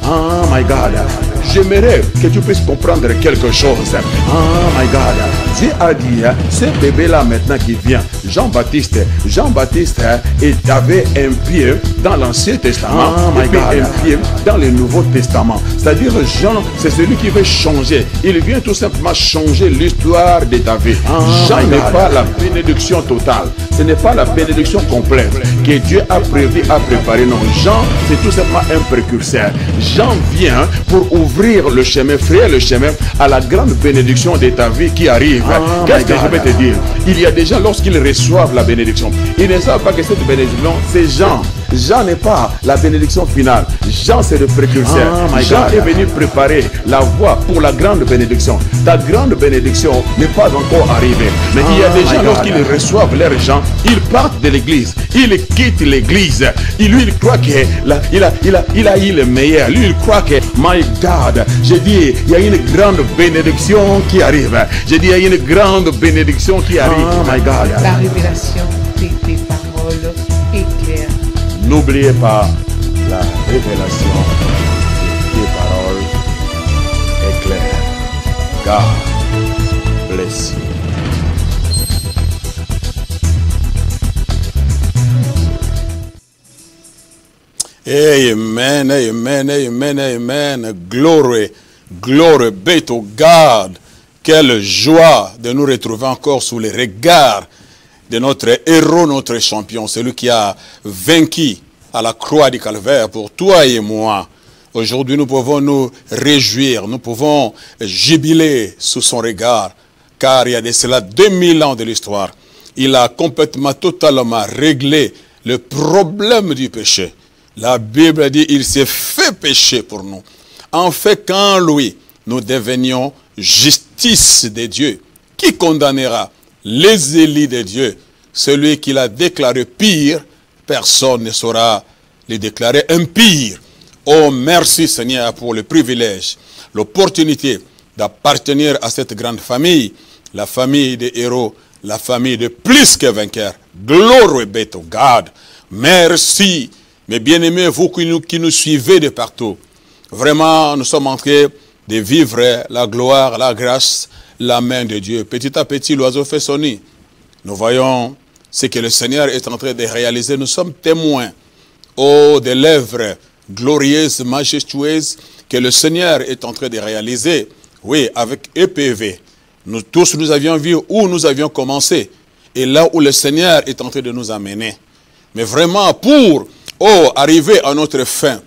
Oh my God. J'aimerais que tu puisses comprendre quelque chose. Oh my God. Dieu a dit, ce bébé-là maintenant qui vient, Jean-Baptiste, il avait un pied dans l'Ancien Testament, et puis un pied dans le Nouveau Testament. C'est-à-dire, Jean, c'est celui qui veut changer. Il vient tout simplement changer l'histoire de ta vie. Jean n'est pas la bénédiction totale. Ce n'est pas la bénédiction complète que Dieu a prévu, a préparé. Non, Jean, c'est tout simplement un précurseur. Jean vient pour ouvrir le chemin, frayer le chemin à la grande bénédiction de ta vie qui arrive. Qu'est-ce que je vais te dire? Il y a des gens, lorsqu'ils reçoivent la bénédiction, ils ne savent pas que cette bénédiction, c'est Jean. Jean n'est pas la bénédiction finale. Jean, c'est le précurseur. Jean est venu préparer la voie pour la grande bénédiction. Ta grande bénédiction n'est pas encore arrivée. Mais il y a des gens, lorsqu'ils reçoivent leur Jean, ils partent de l'église. Ils quittent l'église. Lui, il croit qu'il a eu le meilleur. Lui, il croit que, my God, j'ai dit, il y a une grande bénédiction qui arrive. J'ai dit, il y a une grande bénédiction qui arrive. Oh my God. La révélation des paroles est claire. N'oubliez pas, la révélation des paroles est claire. God bless you. Amen, amen, amen, amen. Glory, glory be to God. Quelle joie de nous retrouver encore sous les regards de notre héros, notre champion, celui qui a vaincu à la croix du Calvaire pour toi et moi. Aujourd'hui, nous pouvons nous réjouir, nous pouvons jubiler sous son regard, car il y a de cela 2000 ans de l'histoire. Il a complètement, totalement réglé le problème du péché. La Bible dit, il s'est fait péché pour nous. En fait, qu'en lui, nous devenions justice de Dieu. Qui condamnera les élus de Dieu? Celui qui l'a déclaré pire, personne ne saura le déclarer impire. Oh, merci Seigneur pour le privilège, l'opportunité d'appartenir à cette grande famille, la famille des héros, la famille de plus que vainqueurs. Glory be to God. Merci, mes bien-aimés, vous qui nous suivez de partout. Vraiment, nous sommes en train de vivre la gloire, la grâce, la main de Dieu. Petit à petit, l'oiseau fait son nid. Nous voyons ce que le Seigneur est en train de réaliser. Nous sommes témoins, oh, des lèvres glorieuses, majestueuses, que le Seigneur est en train de réaliser. Oui, avec EPV. Nous tous, nous avions vu où nous avions commencé. Et là où le Seigneur est en train de nous amener. Mais vraiment, pour arriver à notre fin,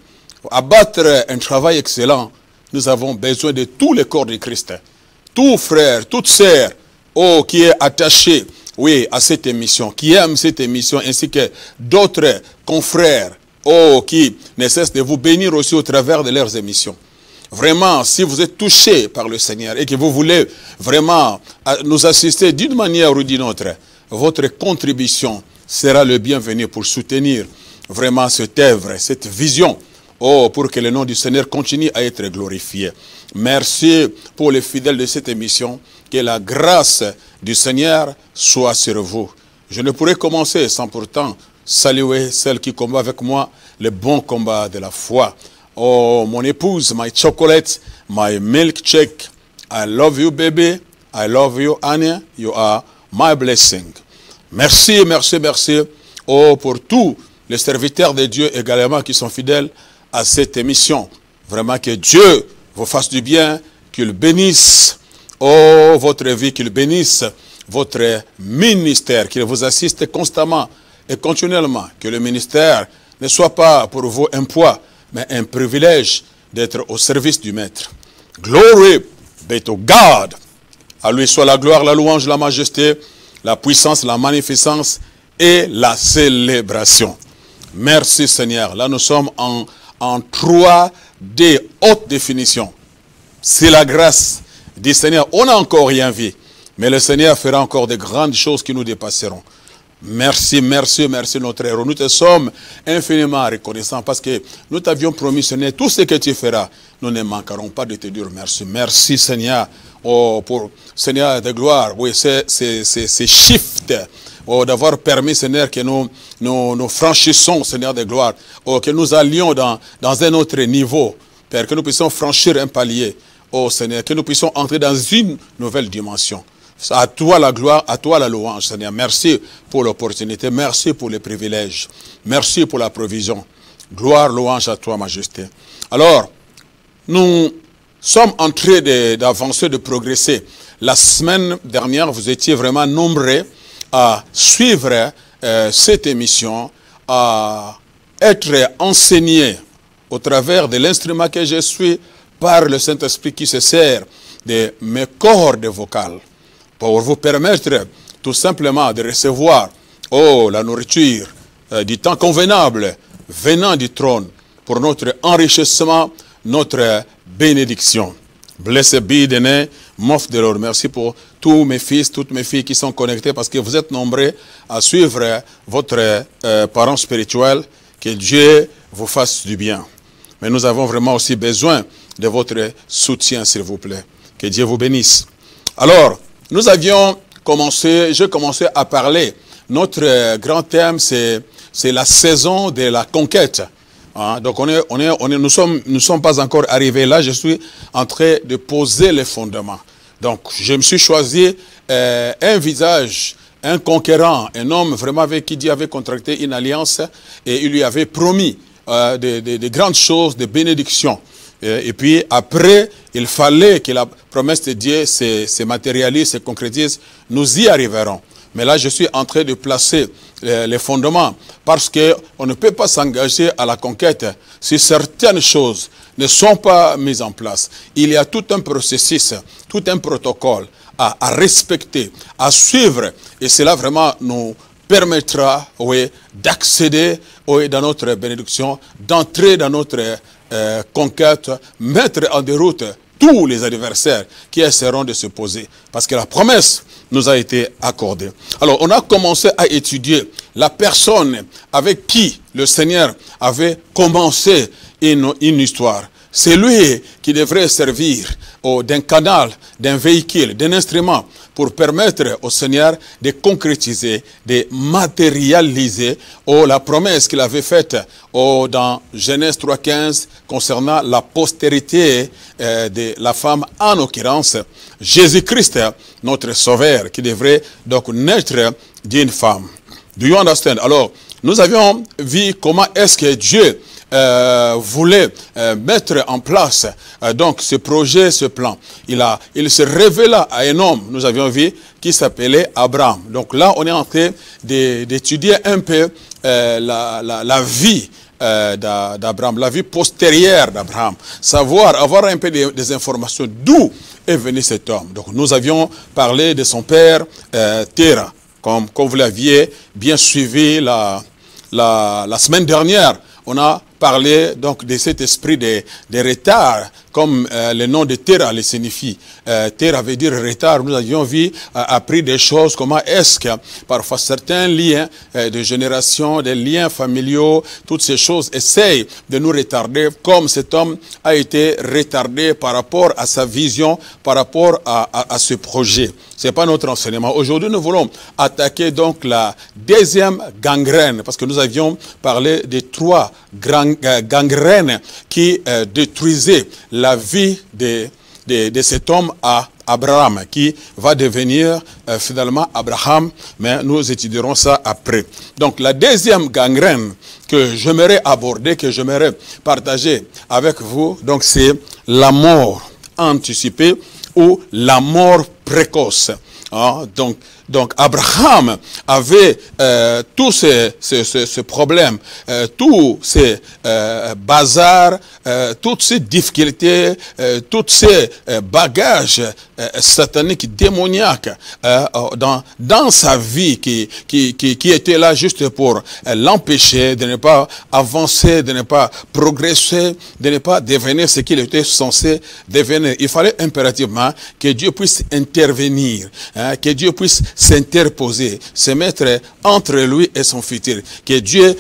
abattre un travail excellent, nous avons besoin de tous les corps de Christ. Tout frère, toute sœur, qui est attaché, oui, à cette émission, qui aime cette émission, ainsi que d'autres confrères, qui ne cessent de vous bénir aussi au travers de leurs émissions. Vraiment, si vous êtes touché par le Seigneur et que vous voulez vraiment nous assister d'une manière ou d'une autre, votre contribution sera le bienvenu pour soutenir vraiment cette œuvre, cette vision, pour que le nom du Seigneur continue à être glorifié. Merci pour les fidèles de cette émission. Que la grâce du Seigneur soit sur vous. Je ne pourrais commencer sans pourtant saluer celle qui combat avec moi le bon combat de la foi. Oh, mon épouse, my chocolate, my milkshake. I love you, baby. I love you, Annie. You are my blessing. Merci, merci, merci. Oh, pour tous les serviteurs de Dieu également qui sont fidèles à cette émission. Vraiment que Dieu vous fasse du bien, qu'il bénisse votre vie, qu'il bénisse votre ministère, qu'il vous assiste constamment et continuellement. Que le ministère ne soit pas pour vous un poids, mais un privilège d'être au service du Maître. Glory be to God. À lui soit la gloire, la louange, la majesté, la puissance, la magnificence et la célébration. Merci Seigneur. Là nous sommes en 3D haute définition. C'est la grâce du Seigneur. On n'a encore rien vu, mais le Seigneur fera encore de grandes choses qui nous dépasseront. Merci, merci, merci notre héros. Nous te sommes infiniment reconnaissants parce que nous t'avions promis, Seigneur, tout ce que tu feras, nous ne manquerons pas de te dire merci. Merci Seigneur, pour Seigneur de gloire, oui, ces shifts, d'avoir permis, Seigneur, que nous franchissons, Seigneur de gloire, que nous allions dans un autre niveau. Père, que nous puissions franchir un palier, oh Seigneur, que nous puissions entrer dans une nouvelle dimension. À toi la gloire, à toi la louange, Seigneur. Merci pour l'opportunité, merci pour les privilèges, merci pour la provision. Gloire, louange à toi, Majesté. Alors, nous sommes en train d'avancer, de progresser. La semaine dernière, vous étiez vraiment nombreux à suivre cette émission, à être enseignés au travers de l'instrument que je suis par le Saint-Esprit qui se sert de mes cordes vocales pour vous permettre tout simplement de recevoir la nourriture du temps convenable venant du trône pour notre enrichissement, notre bénédiction. Blessed be the name of the Lord. Merci pour tous mes fils, toutes mes filles qui sont connectés parce que vous êtes nombreux à suivre votre parent spirituel. Que Dieu vous fasse du bien. Mais nous avons vraiment aussi besoin de votre soutien, s'il vous plaît. Que Dieu vous bénisse. Alors, nous avions commencé, j'ai commencé à parler. Notre grand thème, c'est la saison de la conquête. Hein? Donc, nous ne sommes pas encore arrivés là. Je suis en train de poser les fondements. Donc, je me suis choisi un visage, un conquérant, un homme vraiment avec qui Dieu avait contracté une alliance et il lui avait promis de grandes choses, de bénédictions. Et puis après, il fallait que la promesse de Dieu se matérialise, se concrétise. Nous y arriverons. Mais là, je suis en train de placer les fondements parce qu'on ne peut pas s'engager à la conquête si certaines choses ne sont pas mises en place. Il y a tout un processus, tout un protocole à respecter, à suivre. Et cela vraiment nous permettra d'accéder dans notre bénédiction, d'entrer dans notre conquête, mettre en déroute tous les adversaires qui essaieront de se poser. Parce que la promesse nous a été accordée. Alors, on a commencé à étudier la personne avec qui le Seigneur avait commencé une histoire. C'est lui qui devrait servir d'un canal, d'un véhicule, d'un instrument pour permettre au Seigneur de concrétiser, de matérialiser la promesse qu'il avait faite dans Genèse 3,15 concernant la postérité de la femme, en l'occurrence Jésus-Christ, notre Sauveur, qui devrait donc naître d'une femme. Do you understand? Alors, nous avions vu comment est-ce que Dieu voulait mettre en place donc ce projet, ce plan. Il se révéla à un homme, nous avions vu, qui s'appelait Abraham. Donc là, on est en train d'étudier un peu la vie d'Abraham, la vie postérieure d'Abraham. Avoir un peu des informations d'où est venu cet homme. Donc nous avions parlé de son père Terah, comme vous l'aviez bien suivi la semaine dernière. On a parlé donc de cet esprit de retard, comme le nom de Terah le signifie. Terah veut dire retard. Nous avions vu, appris des choses, comment est-ce que parfois certains liens de génération, des liens familiaux, toutes ces choses essayent de nous retarder, comme cet homme a été retardé par rapport à sa vision, par rapport à ce projet. Ce n'est pas notre enseignement. Aujourd'hui, nous voulons attaquer donc la deuxième gangrène, parce que nous avions parlé de 3 gangrènes qui détruisaient la vie de cet homme à Abraham, qui va devenir finalement Abraham, mais nous étudierons ça après. Donc la deuxième gangrène que j'aimerais aborder, que j'aimerais partager avec vous, donc c'est la mort anticipée ou la mort précoce. Ah, donc Abraham avait tous ces problèmes, tous ces bazars, toutes ces difficultés, tous ces bagages sataniques, démoniaques dans sa vie qui était là juste pour l'empêcher de ne pas avancer, de ne pas progresser, de ne pas devenir ce qu'il était censé devenir. Il fallait impérativement que Dieu puisse intervenir, que Dieu puisse s'interposer, se mettre entre lui et son futur, que Dieu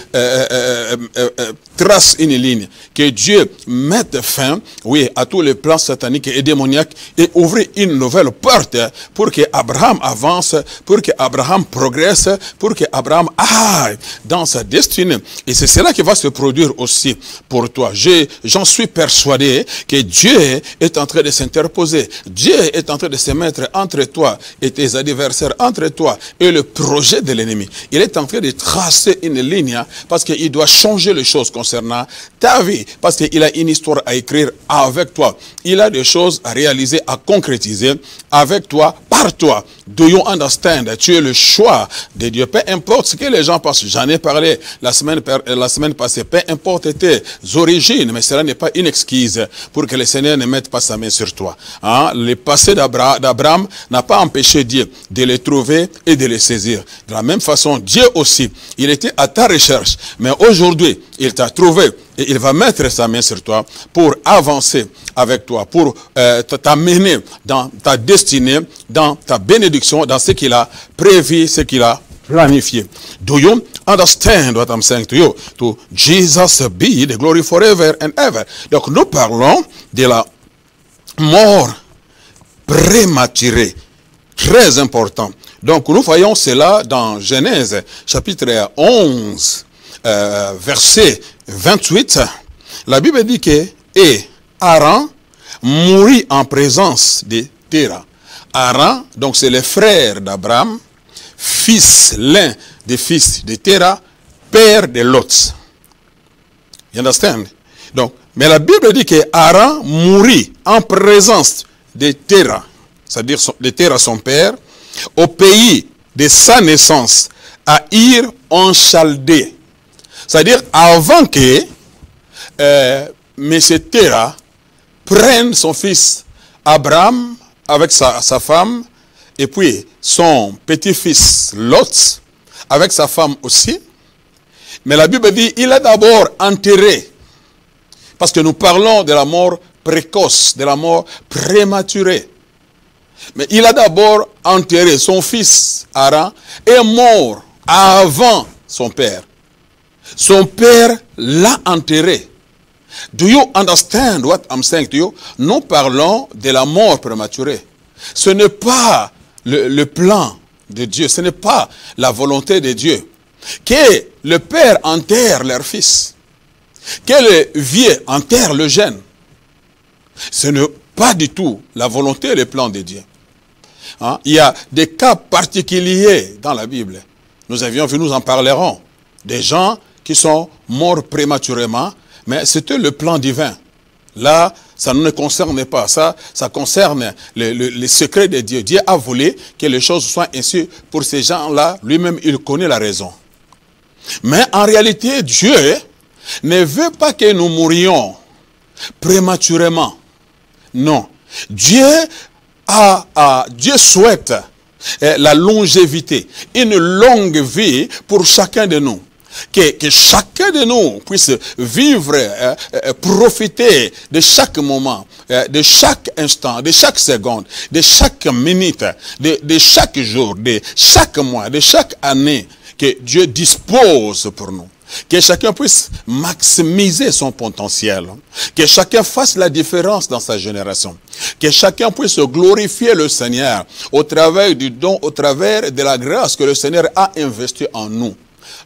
trace une ligne, que Dieu mette fin, oui, à tous les plans sataniques et démoniaques et ouvre une une nouvelle porte pour que Abraham avance, pour que Abraham progresse, pour que Abraham aille dans sa destinée. Et c'est cela qui va se produire aussi pour toi. J'en suis persuadé que Dieu est en train de s'interposer. Dieu est en train de se mettre entre toi et tes adversaires, entre toi et le projet de l'ennemi. Il est en train de tracer une ligne parce qu'il doit changer les choses concernant ta vie. Parce qu'il a une histoire à écrire avec toi. Il a des choses à réaliser, à concrétiser avec toi, par toi. Do you understand? Tu es le choix de Dieu. Peu importe ce que les gens pensent. J'en ai parlé la semaine passée. Peu importe tes origines, mais cela n'est pas une excuse pour que le Seigneur ne mette pas sa main sur toi. Hein? Le passé d'Abraham n'a pas empêché Dieu de les trouver et de les saisir. De la même façon, Dieu aussi, il était à ta recherche. Mais aujourd'hui, il t'a trouvé et il va mettre sa main sur toi pour avancer avec toi, pour t'amener dans ta destinée, dans ta bénédiction, dans ce qu'il a prévu, ce qu'il a planifié. Do you understand what I'm saying to you? To Jesus be the glory forever and ever. Donc nous parlons de la mort prématurée. Très important. Donc nous voyons cela dans Genèse chapitre 11, verset 28. La Bible dit que Haran mourit en présence de Terah. Haran, donc c'est le frère d'Abraham, l'un des fils de Terah, père de Lot. You understand? Donc, mais la Bible dit que Haran mourit en présence de Terah, c'est-à-dire de Terah son père, au pays de sa naissance, à Ir en Chaldée. C'est-à-dire avant que M. Terah prenne son fils Abraham avec sa femme, et puis son petit-fils Lot, avec sa femme aussi. Mais la Bible dit, il a d'abord enterré, parce que nous parlons de la mort précoce, de la mort prématurée. Mais il a d'abord enterré son fils Haran, est mort avant son père. Son père l'a enterré. Do you understand what I'm saying to you? Nous parlons de la mort prématurée. Ce n'est pas le plan de Dieu, ce n'est pas la volonté de Dieu. Que le père enterre leur fils, que le vieux enterre le jeune. Ce n'est pas du tout la volonté et le plan de Dieu. Hein? Il y a des cas particuliers dans la Bible. Nous avions vu, nous en parlerons. Des gens qui sont morts prématurément, mais c'était le plan divin. Là, ça ne concerne pas ça, ça concerne les secrets de Dieu. Dieu a voulu que les choses soient ainsi pour ces gens-là. Lui-même, il connaît la raison. Mais en réalité, Dieu ne veut pas que nous mourions prématurément. Non. Dieu souhaite la longévité, une longue vie pour chacun de nous. Que chacun de nous puisse vivre, profiter de chaque moment, de chaque instant, de chaque seconde, de chaque minute, de chaque jour, de chaque mois, de chaque année que Dieu dispose pour nous. Que chacun puisse maximiser son potentiel. Que chacun fasse la différence dans sa génération. Que chacun puisse glorifier le Seigneur au travers du don, au travers de la grâce que le Seigneur a investie en nous.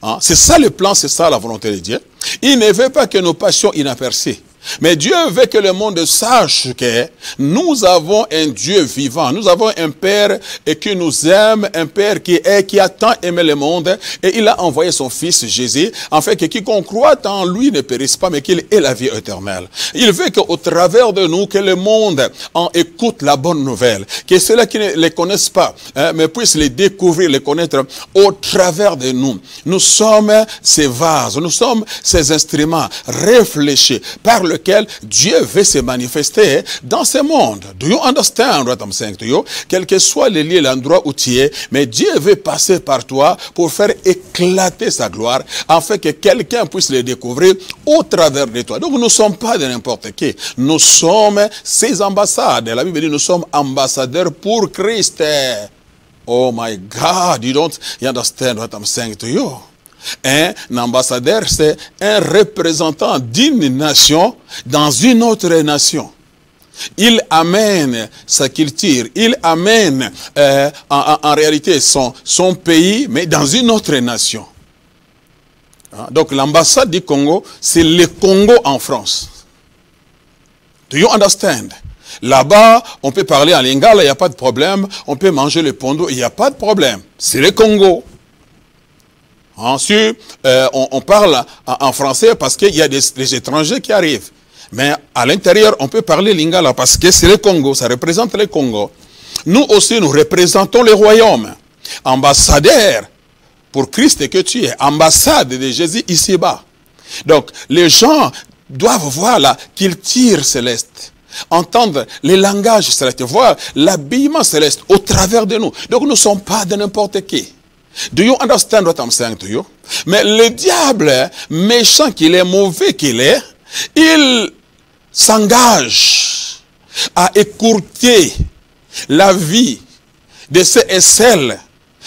Hein? C'est ça le plan, c'est ça la volonté de Dieu. Il ne veut pas que nous passions inaperçus. Mais Dieu veut que le monde sache que nous avons un Dieu vivant. Nous avons un Père qui nous aime, un Père qui a tant aimé le monde. Et il a envoyé son Fils Jésus, afin que quiconque croit en lui ne périsse pas, mais qu'il ait la vie éternelle. Il veut qu'au travers de nous, que le monde en écoute la bonne nouvelle. Que ceux-là qui ne les connaissent pas, mais puissent les découvrir, les connaître au travers de nous. Nous sommes ces vases, nous sommes ces instruments réfléchis par lequel Dieu veut se manifester dans ce monde. Do you understand what I'm saying to you? Quel que soit le lieu, l'endroit où tu es, mais Dieu veut passer par toi pour faire éclater sa gloire, afin que quelqu'un puisse le découvrir au travers de toi. Donc nous ne sommes pas de n'importe qui. Nous sommes ses ambassades. La Bible dit nous sommes ambassadeurs pour Christ. Oh my God, you don't understand what I'm saying to you. Un ambassadeur, c'est un représentant d'une nation dans une autre nation. Il amène sa culture, il amène en réalité son pays, mais dans une autre nation. Donc l'ambassade du Congo, c'est le Congo en France. Do you understand? Là-bas, on peut parler en lingala, il n'y a pas de problème. On peut manger le pondo, il n'y a pas de problème. C'est le Congo. Ensuite, on parle en français parce qu'il y a des étrangers qui arrivent. Mais à l'intérieur, on peut parler lingala parce que c'est le Congo, ça représente le Congo. Nous aussi, nous représentons le royaume. Ambassadeur pour Christ que tu es, ambassade de Jésus ici-bas. Donc, les gens doivent voir la culture céleste, entendre les langages célestes, voir l'habillement céleste au travers de nous. Donc, nous ne sommes pas de n'importe qui. Do you understand what I'm saying to you? Mais le diable, méchant qu'il est, mauvais qu'il est, il s'engage à écourter la vie de ceux et celles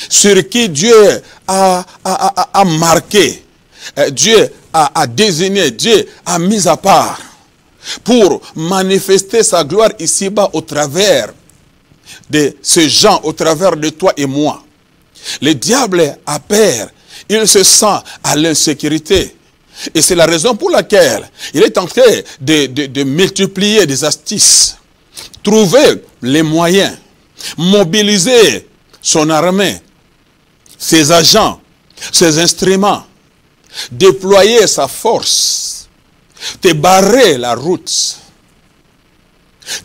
sur qui Dieu a marqué, Dieu a désigné, Dieu a mis à part pour manifester sa gloire ici-bas au travers de ces gens, au travers de toi et moi. Le diable a peur, il se sent à l'insécurité. Et c'est la raison pour laquelle il est en train de multiplier des astuces, trouver les moyens, mobiliser son armée, ses agents, ses instruments, déployer sa force, te barrer la route,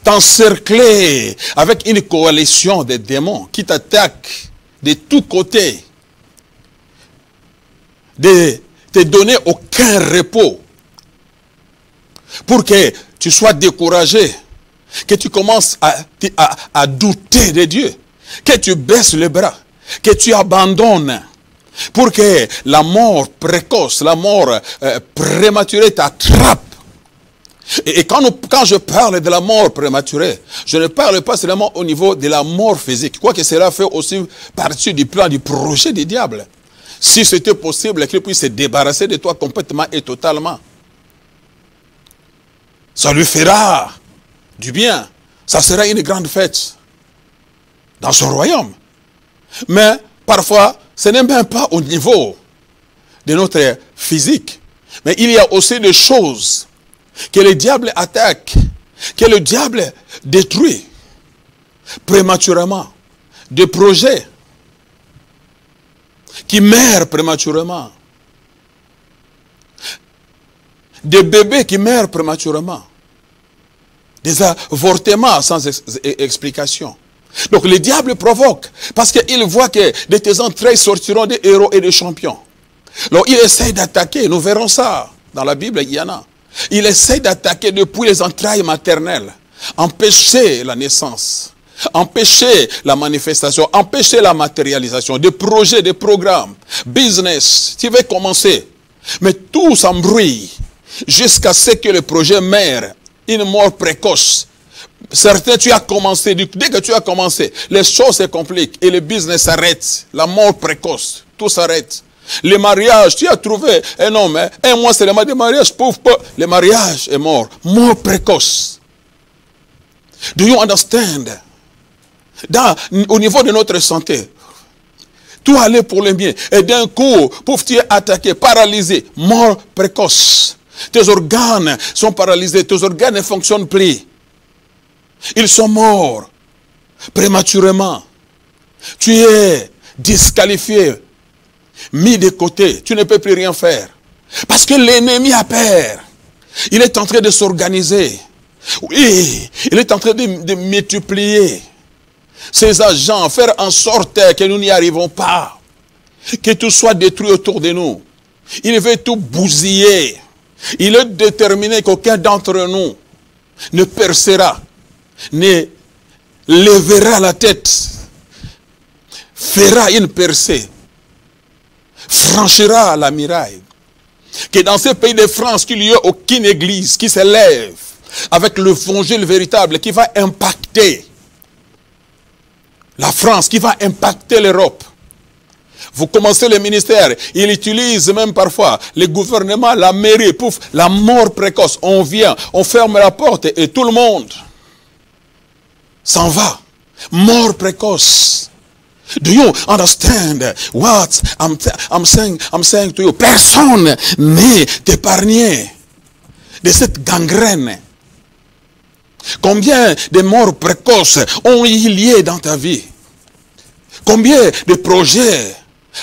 t'encercler avec une coalition de démons qui t'attaquent de tous côtés, de te donner aucun repos, pour que tu sois découragé, que tu commences à douter de Dieu, que tu baisses les bras, que tu abandonnes, pour que la mort précoce, la mort prématurée t'attrape. Et quand je parle de la mort prématurée, je ne parle pas seulement au niveau de la mort physique, quoique cela fait aussi partie du plan, du projet du diable. Si c'était possible qu'il puisse se débarrasser de toi complètement et totalement, ça lui fera du bien. Ça sera une grande fête dans son royaume. Mais parfois, ce n'est même pas au niveau de notre physique. Mais il y a aussi des choses que le diable attaque, que le diable détruit prématurément. Des projets qui meurent prématurément. Des bébés qui meurent prématurément. Des avortements sans explication. Donc le diable provoque, parce qu'il voit que de tes entrailles sortiront des héros et des champions. Alors il essaie d'attaquer, nous verrons ça. Dans la Bible, il y en a. Il essaie d'attaquer depuis les entrailles maternelles. Empêcher la naissance. Empêcher la manifestation. Empêcher la matérialisation. Des projets, des programmes. Business. Tu veux commencer. Mais tout s'embrouille. Jusqu'à ce que le projet meure. Une mort précoce. Certains, tu as commencé. Dès que tu as commencé, les choses se compliquent. Et le business s'arrête. La mort précoce. Tout s'arrête. Le mariage, tu as trouvé un homme, un mois seulement de mariage, pauvre, le mariage est mort. Mort précoce. Do you understand? Au niveau de notre santé, tout allait pour le bien. Et d'un coup, pauvre, tu es attaqué, paralysé, mort précoce. Tes organes sont paralysés, tes organes ne fonctionnent plus. Ils sont morts prématurément. Tu es disqualifié. Mis de côté, tu ne peux plus rien faire. Parce que l'ennemi a peur. Il est en train de s'organiser. Oui, il est en train de multiplier ses agents, faire en sorte que nous n'y arrivons pas. Que tout soit détruit autour de nous. Il veut tout bousiller. Il est déterminé qu'aucun d'entre nous ne percera, ne lèvera la tête, fera une percée, franchira la muraille. Que dans ce pays de France, qu'il n'y ait aucune église qui se lève avec l'évangile véritable qui va impacter la France, qui va impacter l'Europe. Vous commencez le ministère, il utilise même parfois le gouvernement, la mairie, pouf, la mort précoce. On vient, on ferme la porte et tout le monde s'en va. Mort précoce. Do you understand what I'm saying to you? Personne n'est épargné de cette gangrène. Combien de morts précoces ont eu lieu dans ta vie? Combien de projets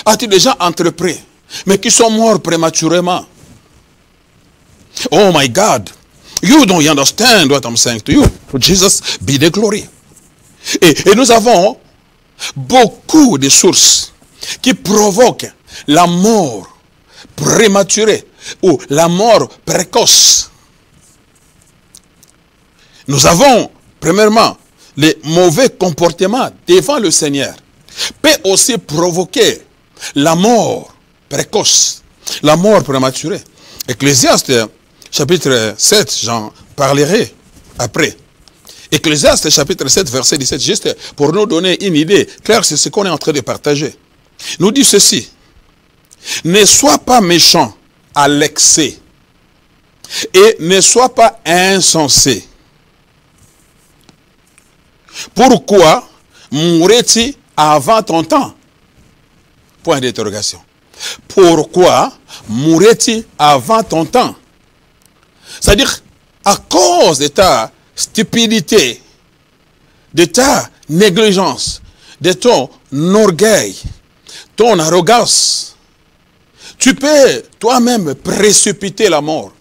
as-tu déjà entrepris, mais qui sont morts prématurément? Oh my God, you don't understand what I'm saying to you. For Jesus be the glory. Et nous avons beaucoup de sources qui provoquent la mort prématurée ou la mort précoce. Nous avons, premièrement, les mauvais comportements devant le Seigneur peut aussi provoquer la mort précoce, la mort prématurée. Ecclésiaste, chapitre 7, j'en parlerai après. Ecclésiaste, chapitre 7, verset 17, juste pour nous donner une idée claire, c'est ce qu'on est en train de partager. Nous dit ceci: ne sois pas méchant à l'excès et ne sois pas insensé. Pourquoi mourrais-tu avant ton temps? Point d'interrogation. Pourquoi mourrais-tu avant ton temps? C'est-à-dire, à cause de ta stupidité, de ta négligence, de ton orgueil, ton arrogance, tu peux toi-même précipiter la mort.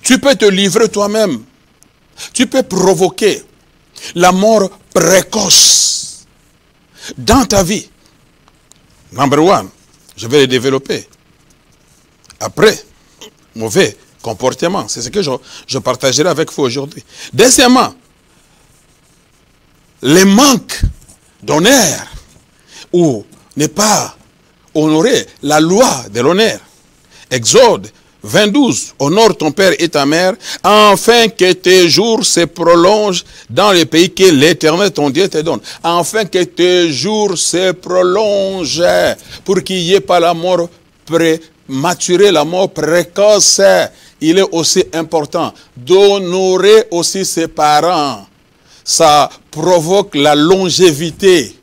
Tu peux te livrer toi-même. Tu peux provoquer la mort précoce dans ta vie. Number one, je vais le développer. Après, mauvais comportement, c'est ce que je partagerai avec vous aujourd'hui. Deuxièmement, les manques d'honneur ou ne pas honorer la loi de l'honneur. Exode 22, honore ton père et ta mère, afin que tes jours se prolongent dans le pays que l'Éternel ton Dieu te donne. Afin que tes jours se prolongent, pour qu'il n'y ait pas la mort prématurée, la mort précoce. Il est aussi important d'honorer aussi ses parents. Ça provoque la longévité.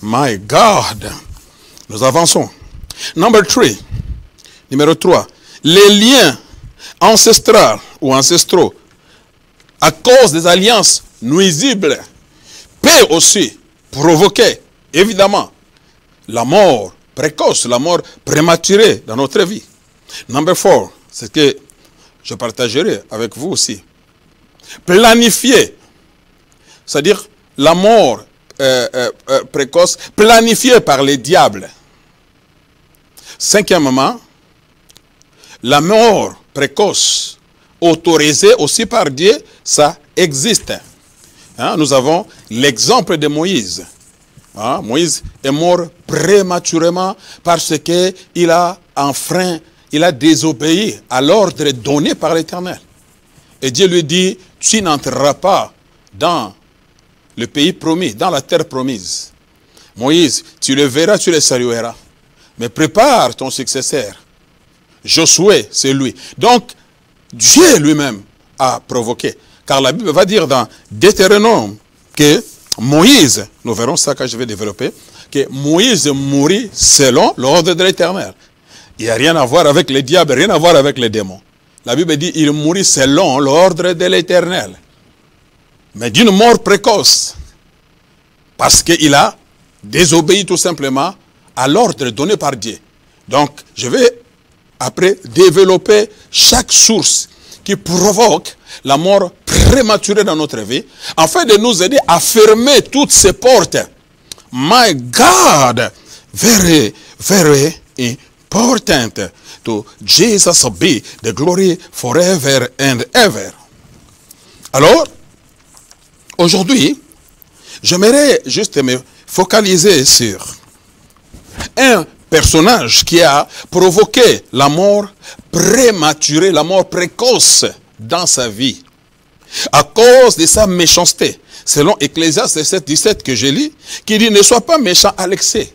My God. Nous avançons. Numéro 3. Les liens ancestraux ou ancestraux, à cause des alliances nuisibles, peuvent aussi provoquer, évidemment, la mort précoce, la mort prématurée dans notre vie. Number 4, c'est ce que je partagerai avec vous aussi. Planifier, c'est-à-dire la mort précoce, planifiée par les diables. Cinquièmement, la mort précoce, autorisée aussi par Dieu, ça existe. Hein, nous avons l'exemple de Moïse. Hein, Moïse est mort prématurément parce qu'il a enfreint, il a désobéi à l'ordre donné par l'Éternel. Et Dieu lui dit, tu n'entreras pas dans le pays promis, dans la terre promise. Moïse, tu le verras, tu le salueras. Mais prépare ton successeur. Josué, c'est lui. Donc, Dieu lui-même a provoqué. Car la Bible va dire dans Deutéronome que Moïse, nous verrons ça quand je vais développer, que Moïse mourit selon l'ordre de l'Éternel. Il n'y a rien à voir avec les diables, rien à voir avec les démons. La Bible dit qu'il mourit selon l'ordre de l'Éternel. Mais d'une mort précoce. Parce qu'il a désobéi tout simplement à l'ordre donné par Dieu. Donc, je vais après développer chaque source qui provoque la mort prématurée dans notre vie, afin de nous aider à fermer toutes ces portes. My God, very, very important. To Jesus be the glory forever and ever. Alors, aujourd'hui, j'aimerais juste me focaliser sur un personnage qui a provoqué la mort prématurée, la mort précoce dans sa vie, à cause de sa méchanceté. Selon Ecclésiaste 7, 17 que je lis, qui dit, ne sois pas méchant à l'excès.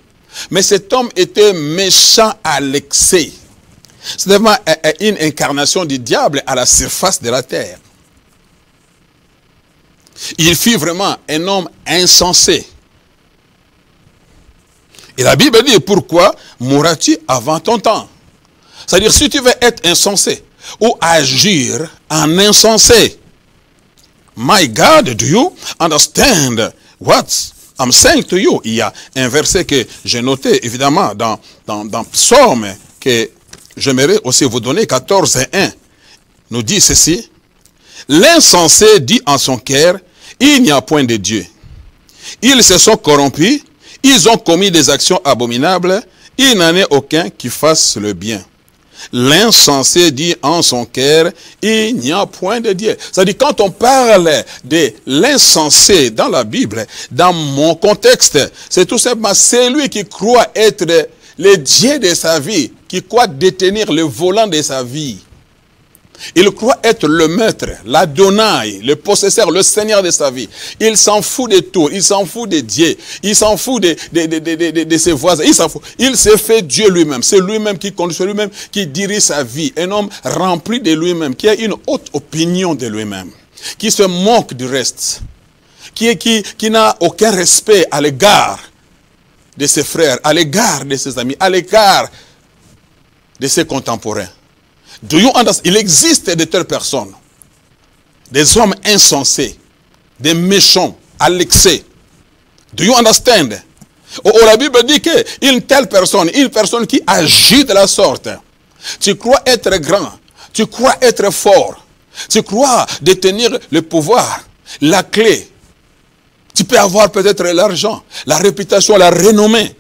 Mais cet homme était méchant à l'excès. C'est vraiment une incarnation du diable à la surface de la terre. Il fut vraiment un homme insensé. Et la Bible dit, pourquoi mourras-tu avant ton temps? C'est-à-dire, si tu veux être insensé ou agir en insensé, my God, do you understand what I'm saying to you? Il y a un verset que j'ai noté, évidemment, dans Psaume, que j'aimerais aussi vous donner, 14:1, nous dit ceci. L'insensé dit en son cœur, il n'y a point de Dieu. Ils se sont corrompus, ils ont commis des actions abominables, il n'en est aucun qui fasse le bien. L'insensé dit en son cœur, il n'y a point de Dieu. C'est-à-dire, quand on parle de l'insensé dans la Bible, dans mon contexte, c'est tout simplement celui qui croit être le Dieu de sa vie, qui croit détenir le volant de sa vie. Il croit être le maître, l'Adonai, le possesseur, le Seigneur de sa vie. Il s'en fout de tout, il s'en fout de Dieu, il s'en fout de ses voisins, il s'en fout. Il s'est fait Dieu lui-même, c'est lui-même qui conduit, c'est lui-même qui dirige sa vie. Un homme rempli de lui-même, qui a une haute opinion de lui-même, qui se moque du reste, qui n'a aucun respect à l'égard de ses frères, à l'égard de ses amis, à l'égard de ses contemporains. Do you understand? Il existe de telles personnes, des hommes insensés, des méchants à l'excès. Do you understand? La Bible dit qu'une telle personne, une personne qui agit de la sorte, tu crois être grand, tu crois être fort, tu crois détenir le pouvoir, la clé. Tu peux avoir peut-être l'argent, la réputation, la renommée.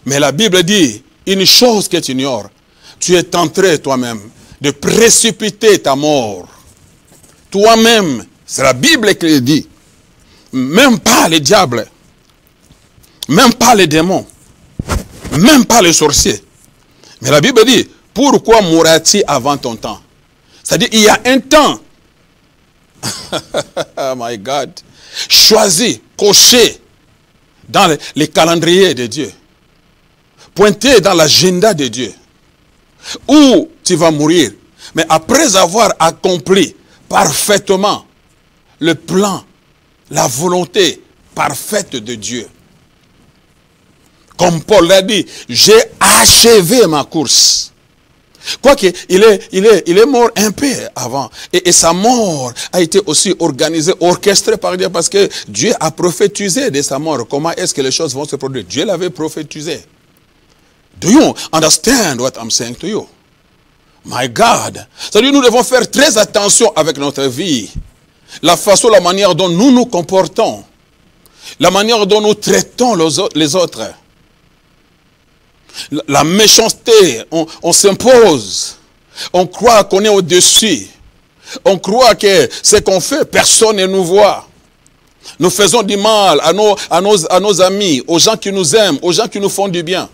Mais la Bible dit une chose que tu ignores. Tu es tenté toi-même de précipiter ta mort. Toi-même, c'est la Bible qui le dit. Même pas les diables, même pas les démons, même pas les sorciers. Mais la Bible dit, pourquoi mourras-tu avant ton temps? C'est-à-dire, il y a un temps, oh my God, choisi, coché dans les calendriers de Dieu, pointé dans l'agenda de Dieu, où tu vas mourir. Mais après avoir accompli parfaitement le plan, la volonté parfaite de Dieu. Comme Paul l'a dit, j'ai achevé ma course. Quoique, il est mort un peu avant. Et sa mort a été aussi organisée, orchestrée par Dieu, parce que Dieu a prophétisé de sa mort. Comment est-ce que les choses vont se produire? Dieu l'avait prophétisé. Do you understand what I'm saying to you? My God. C'est-à-dire, nous devons faire très attention avec notre vie. La façon, la manière dont nous nous comportons. La manière dont nous traitons les autres. La méchanceté, on s'impose. On croit qu'on est au-dessus. On croit que ce qu'on fait, personne ne nous voit. Nous faisons du mal à nos amis, aux gens qui nous aiment, aux gens qui nous font du bien.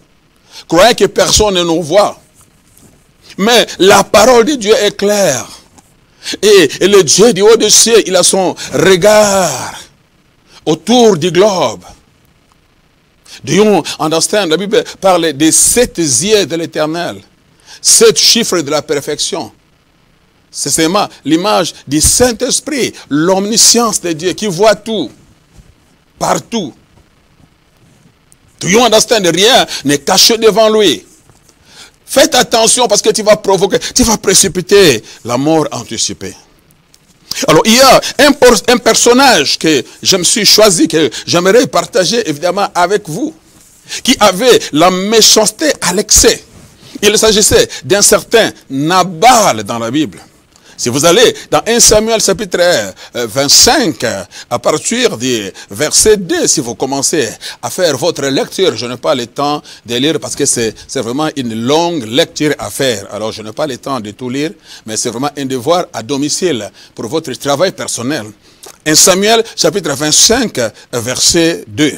Croyez que personne ne nous voit. Mais la parole de Dieu est claire. Et le Dieu du haut des cieux, il a son regard autour du globe. Do you understand? La Bible parle des 7 yeux de l'Éternel. 7 chiffres de la perfection. C'est seulement l'image du Saint-Esprit, l'omniscience de Dieu qui voit tout, partout. Do you understand? Rien n'est caché devant lui. Faites attention parce que tu vas provoquer, tu vas précipiter la mort anticipée. Alors, il y a un personnage que je me suis choisi, que j'aimerais partager évidemment avec vous, qui avait la méchanceté à l'excès. Il s'agissait d'un certain Nabal dans la Bible. Si vous allez dans 1 Samuel chapitre 25, à partir du verset 2, si vous commencez à faire votre lecture, je n'ai pas le temps de lire parce que c'est vraiment une longue lecture à faire. Alors je n'ai pas le temps de tout lire, mais c'est vraiment un devoir à domicile pour votre travail personnel. 1 Samuel chapitre 25, verset 2.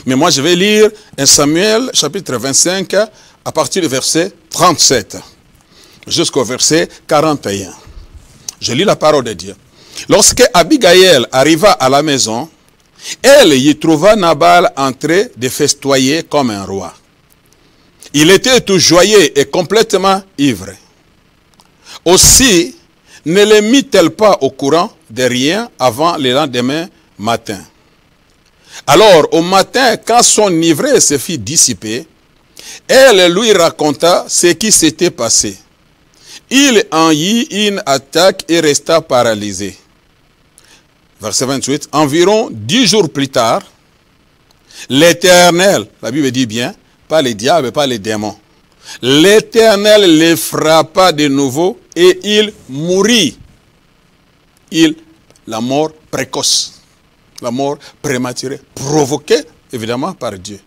Mais moi je vais lire 1 Samuel chapitre 25 à partir du verset 37 jusqu'au verset 41. Je lis la parole de Dieu. Lorsque Abigail arriva à la maison, elle y trouva Nabal en train de festoyer comme un roi. Il était tout joyeux et complètement ivre. Aussi, ne le mit-elle pas au courant de rien avant le lendemain matin. Alors, au matin, quand son ivresse se fit dissiper, elle lui raconta ce qui s'était passé. Il en eut une attaque et resta paralysé. Verset 28. Environ 10 jours plus tard, l'Éternel, la Bible dit bien, pas les diables, pas les démons, l'Éternel les frappa de nouveau et il mourut. La mort précoce, la mort prématurée, provoquée évidemment par Dieu.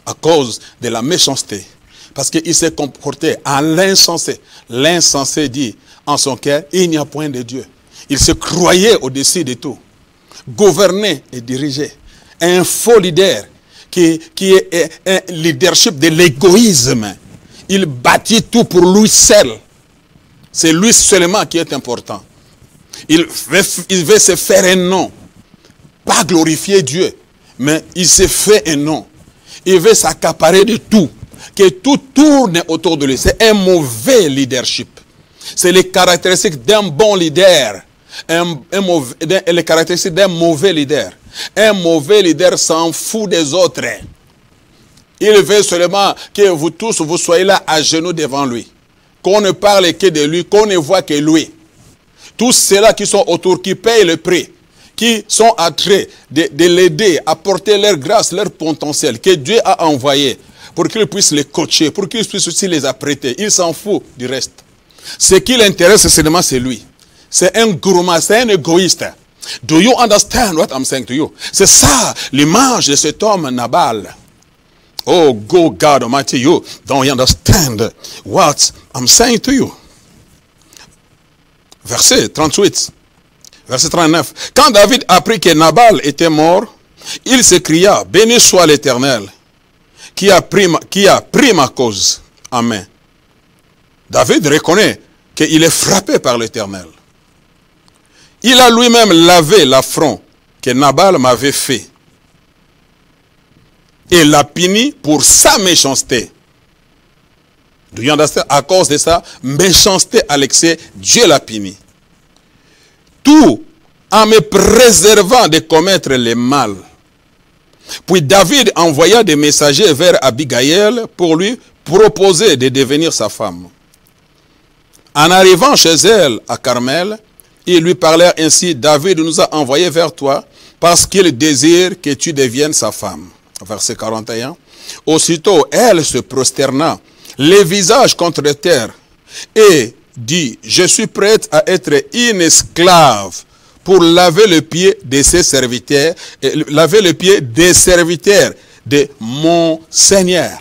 À cause de la méchanceté. Parce qu'il s'est comporté à l'insensé. L'insensé dit en son cœur, il n'y a point de Dieu. Il se croyait au-dessus de tout. Gouverné et dirigé. Un faux leader qui est un leadership de l'égoïsme. Il bâtit tout pour lui seul. C'est lui seulement qui est important. Il veut se faire un nom. Pas glorifier Dieu, mais il se fait un nom. Il veut s'accaparer de tout. Que tout tourne autour de lui. C'est un mauvais leadership. C'est les caractéristiques d'un bon leader. Les caractéristiques d'un mauvais leader. Un mauvais leader s'en fout des autres. Il veut seulement que vous tous, vous soyez là à genoux devant lui. Qu'on ne parle que de lui, qu'on ne voit que lui. Tous ceux-là qui sont autour, qui payent le prix, qui sont en train de l'aider, à porter leur grâce, leur potentiel, que Dieu a envoyé, pour qu'il puisse les coacher, pour qu'il puisse aussi les apprêter. Il s'en fout du reste. Ce qui l'intéresse seulement, c'est lui. C'est un gourmand, c'est un égoïste. Do you understand what I'm saying to you? C'est ça l'image de cet homme Nabal. Oh, go God Almighty, you don't understand what I'm saying to you. Verset 38. Verset 39. Quand David apprit que Nabal était mort, il s'écria, béni soit l'Éternel, qui a pris ma cause en main. David reconnaît qu'il est frappé par l'Éternel. Il a lui-même lavé l'affront que Nabal m'avait fait. Et l'a puni pour sa méchanceté. À cause de sa méchanceté à l'excès, Dieu l'a puni. Tout en me préservant de commettre le mal. Puis David envoya des messagers vers Abigail pour lui proposer de devenir sa femme. En arrivant chez elle à Carmel, ils lui parlèrent ainsi, David nous a envoyés vers toi parce qu'il désire que tu deviennes sa femme. Verset 41. Aussitôt, elle se prosterna, les visages contre terre, et dit, je suis prête à être une esclave pour laver le pied de ses serviteurs, laver le pied des serviteurs de mon Seigneur.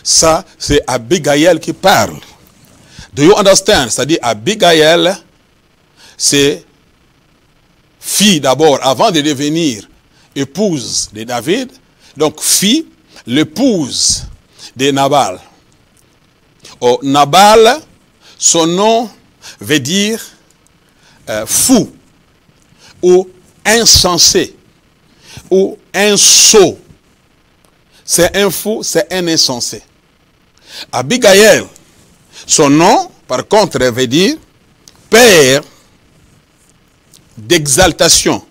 Ça, c'est Abigail qui parle. Do you understand? C'est-à-dire, Abigail, c'est fille d'abord, avant de devenir épouse de David, donc fille, l'épouse de Nabal. Oh, Nabal, son nom veut dire fou, ou insensé, ou un sot. C'est un fou, c'est un insensé. Abigail, son nom, par contre, veut dire père d'exaltation,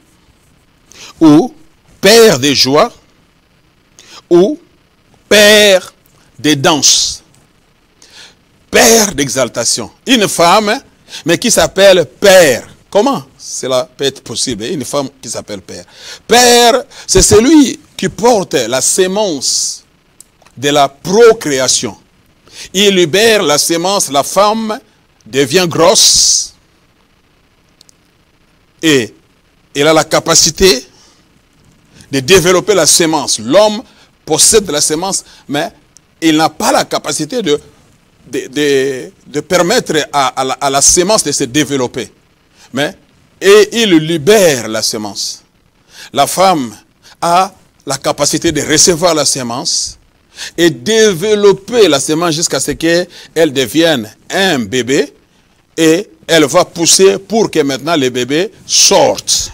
ou père de joie, ou père de danse. Père d'exaltation. Une femme, mais qui s'appelle père. Comment cela peut être possible? Une femme qui s'appelle père. Père, c'est celui qui porte la sémence de la procréation. Il libère la sémence, la femme devient grosse et elle a la capacité de développer la sémence. L'homme possède la sémence, mais il n'a pas la capacité de permettre à la sémence de se développer. Et il libère la sémence. La femme a la capacité de recevoir la sémence et développer la sémence jusqu'à ce qu'elle devienne un bébé et elle va pousser pour que maintenant le bébé sorte.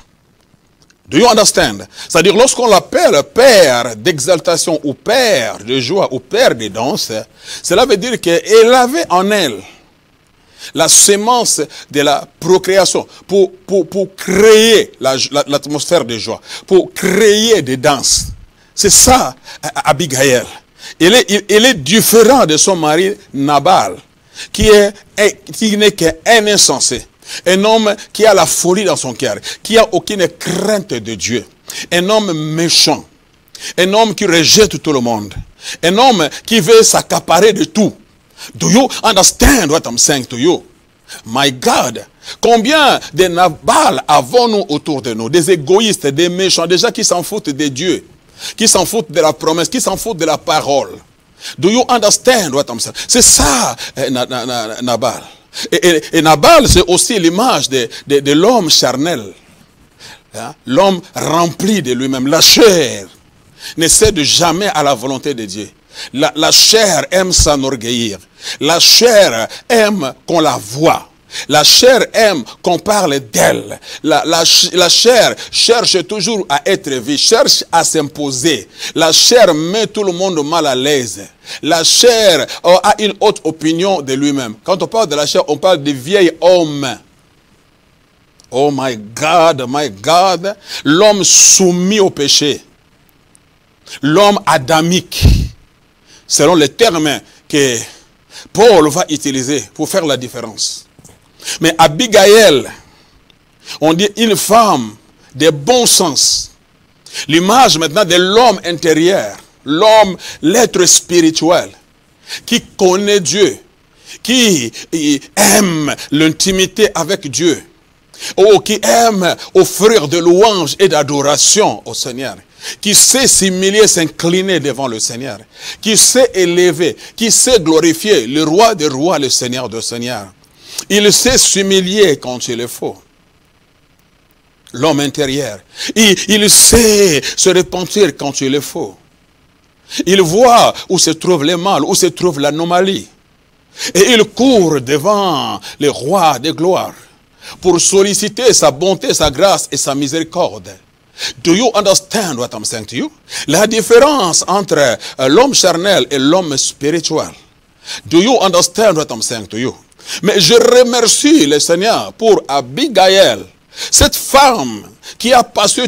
Do you understand? C'est-à-dire, lorsqu'on l'appelle père d'exaltation ou père de joie ou père de danse, cela veut dire qu'elle avait en elle la sémence de la procréation, pour créer l'atmosphère de joie, pour créer des danses. C'est ça, Abigail. Elle est différente de son mari Nabal, qui n'est qu'un insensé. Un homme qui a la folie dans son cœur, qui n'a aucune crainte de Dieu. Un homme méchant. Un homme qui rejette tout le monde. Un homme qui veut s'accaparer de tout. Do you understand what I'm saying to you? My God, combien de Nabal avons-nous autour de nous? Des égoïstes, des méchants, des gens qui s'en foutent de Dieu, qui s'en foutent de la promesse, qui s'en foutent de la parole. Do you understand what I'm saying? C'est ça, Nabal. Et Nabal, c'est aussi l'image de l'homme charnel. Hein? L'homme rempli de lui-même. La chair ne cède jamais à la volonté de Dieu. La chair aime s'enorgueillir. La chair aime qu'on la voie. La chair aime qu'on parle d'elle. La chair cherche toujours à être vue, cherche à s'imposer. La chair met tout le monde mal à l'aise. La chair a une haute opinion de lui-même. Quand on parle de la chair, on parle de vieil homme. Oh my God, l'homme soumis au péché. L'homme adamique. Selon les termes que Paul va utiliser pour faire la différence. Mais Abigail, on dit une femme de bon sens. L'image maintenant de l'homme intérieur, l'homme, l'être spirituel, qui connaît Dieu, qui aime l'intimité avec Dieu, ou qui aime offrir de louanges et d'adoration au Seigneur, qui sait s'humilier, s'incliner devant le Seigneur, qui sait élever, qui sait glorifier le roi des rois, le Seigneur des seigneurs. Il sait s'humilier quand il le faut. L'homme intérieur. Il sait se repentir quand il le faut. Il voit où se trouve le mal, où se trouve l'anomalie. Et il court devant le roi de gloire pour solliciter sa bonté, sa grâce et sa miséricorde. Do you understand what I'm saying to you? La différence entre l'homme charnel et l'homme spirituel. Do you understand what I'm saying to you? Mais je remercie le Seigneur pour Abigail, cette femme qui a passé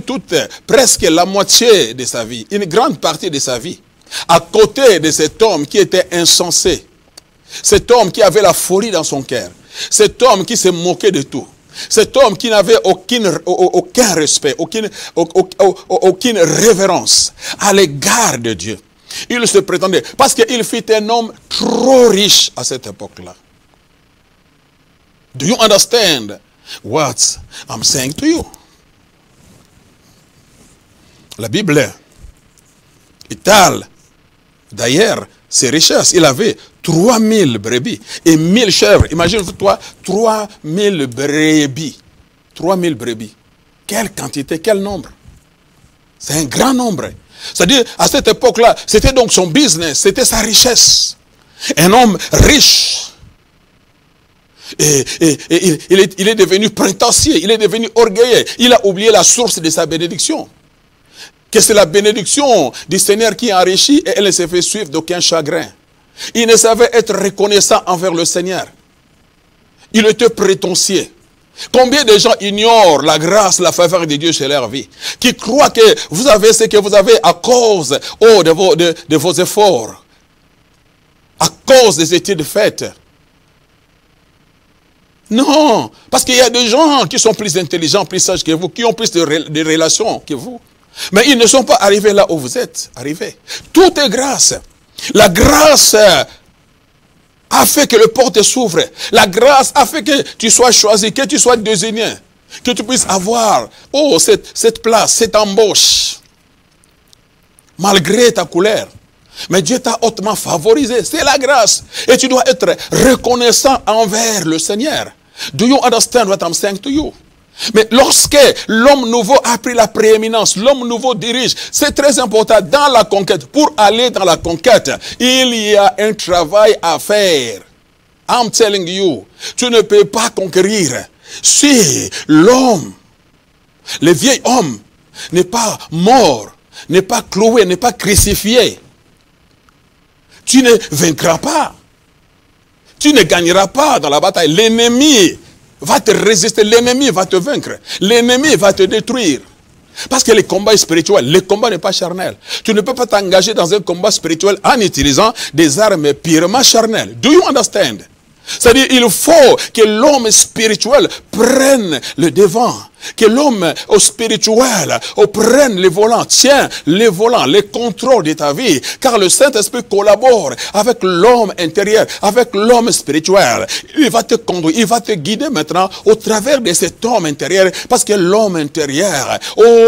presque la moitié de sa vie, une grande partie de sa vie, à côté de cet homme qui était insensé, cet homme qui avait la folie dans son cœur, cet homme qui se moquait de tout, cet homme qui n'avait aucun respect, aucune révérence à l'égard de Dieu. Il se prétendait, parce qu'il fut un homme trop riche à cette époque-là. Do you understand what I'm saying to you? La Bible étale d'ailleurs ses richesses. Il avait 3000 brebis et 1000 chèvres. Imagine-toi 3000 brebis. 3000 brebis. Quelle quantité, quel nombre? C'est un grand nombre. C'est-à-dire, à cette époque-là, c'était donc son business, c'était sa richesse. Un homme riche. Et il est devenu prétentieux, il est devenu orgueilleux. Il a oublié la source de sa bénédiction. Que c'est la bénédiction du Seigneur qui enrichit et elle ne se fait suivre d'aucun chagrin. Il ne savait être reconnaissant envers le Seigneur. Il était prétentieux. Combien de gens ignorent la grâce, la faveur de Dieu chez leur vie, qui croient que vous avez ce que vous avez à cause de vos efforts, à cause des études faites. Non, parce qu'il y a des gens qui sont plus intelligents, plus sages que vous, qui ont plus de relations que vous. Mais ils ne sont pas arrivés là où vous êtes arrivés. Tout est grâce. La grâce a fait que le porte s'ouvre. La grâce a fait que tu sois choisi, que tu sois désigné, que tu puisses avoir cette place, cette embauche. Malgré ta couleur. Mais Dieu t'a hautement favorisé. C'est la grâce. Et tu dois être reconnaissant envers le Seigneur. Do you understand what I'm saying to you? Mais lorsque l'homme nouveau a pris la prééminence, l'homme nouveau dirige, c'est très important dans la conquête. Pour aller dans la conquête, il y a un travail à faire. I'm telling you, tu ne peux pas conquérir si l'homme, le vieil homme, n'est pas mort, n'est pas cloué, n'est pas crucifié. Tu ne vaincras pas. Tu ne gagneras pas dans la bataille. L'ennemi va te résister, l'ennemi va te vaincre, l'ennemi va te détruire. Parce que les combats spirituels, le combat n'est pas charnel. Tu ne peux pas t'engager dans un combat spirituel en utilisant des armes purement charnelles. Do you understand? C'est-à-dire, il faut que l'homme spirituel prenne le devant. Que l'homme spirituel prenne les volants, tiens les volants, les contrôles de ta vie. Car le Saint-Esprit collabore avec l'homme intérieur, avec l'homme spirituel. Il va te conduire, il va te guider maintenant au travers de cet homme intérieur. Parce que l'homme intérieur,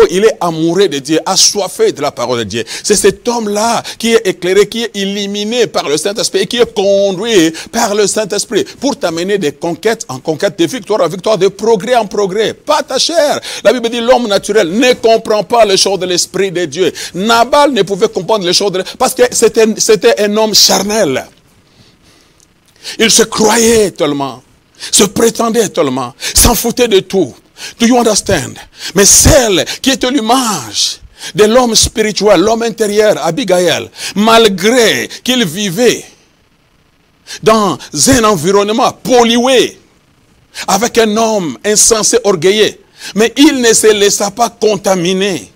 il est amoureux de Dieu, assoiffé de la parole de Dieu. C'est cet homme-là qui est éclairé, qui est illuminé par le Saint-Esprit et qui est conduit par le Saint-Esprit pour t'amener de conquête en conquête, de victoire en victoire, de progrès en progrès. Pas ta chair. La Bible dit l'homme naturel ne comprend pas les choses de l'Esprit de Dieu. Nabal ne pouvait comprendre les choses parce que c'était un homme charnel. Il se croyait tellement, se prétendait tellement, s'en foutait de tout. Do you understand? Mais celle qui était l'image de l'homme spirituel, l'homme intérieur, Abigail, malgré qu'il vivait dans un environnement pollué, avec un homme insensé, orgueilleux, mais il ne se laissa pas contaminer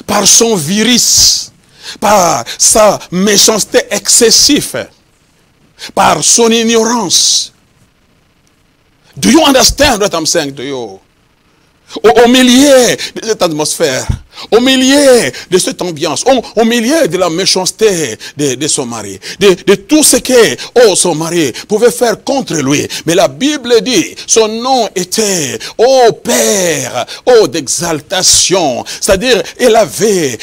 par son virus, par sa méchanceté excessive, par son ignorance. Do you understand what I'm saying to you? Au milieu de cette atmosphère, au milieu de cette ambiance, au milieu de la méchanceté de son mari, de tout ce que son mari pouvait faire contre lui. Mais la Bible dit, son nom était Père, d'exaltation. C'est-à-dire, elle avait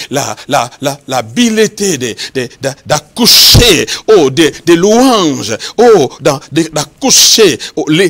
l'habileté d'accoucher, de louanges, d'accoucher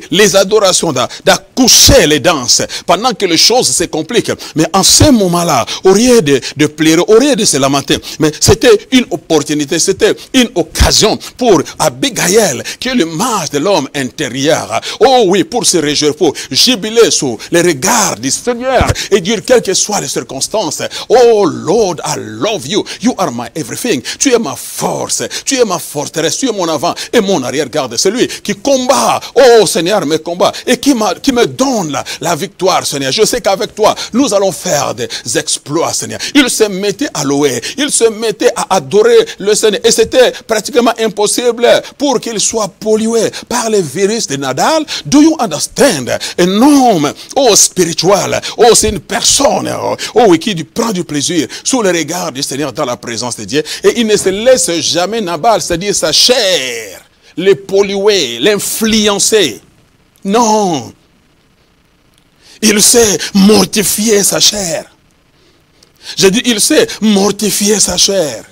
les adorations, d'accoucher les danses, pendant que les choses se compliquent. Mais en ce moment-là, au lieu de pleurer, au lieu de se lamenter, mais c'était une opportunité, c'était une occasion pour Abigail, qui est l'image de l'homme intérieur. Oh oui, pour se réjouir, pour jubiler sous les regards du Seigneur et dire quelles que soient les circonstances, oh Lord, I love you, you are my everything, tu es ma force, tu es ma forteresse, tu es mon avant et mon arrière-garde, celui qui combat, oh Seigneur, me combat et qui me donne la victoire, Seigneur. Je sais qu'avec toi, nous allons faire des exploits, Seigneur. Il se mettait à louer, il se mettait à adorer le Seigneur. Et c'était pratiquement impossible pour qu'il soit pollué par les virus de Nadal. Do you understand? Un homme, spirituel, c'est une personne, oui, qui prend du plaisir sous le regard du Seigneur dans la présence de Dieu. Et il ne se laisse jamais Nabal, c'est-à-dire sa chair, les polluer, l'influencer. Non. Il sait mortifier sa chair. Je dis, il sait mortifier sa chair.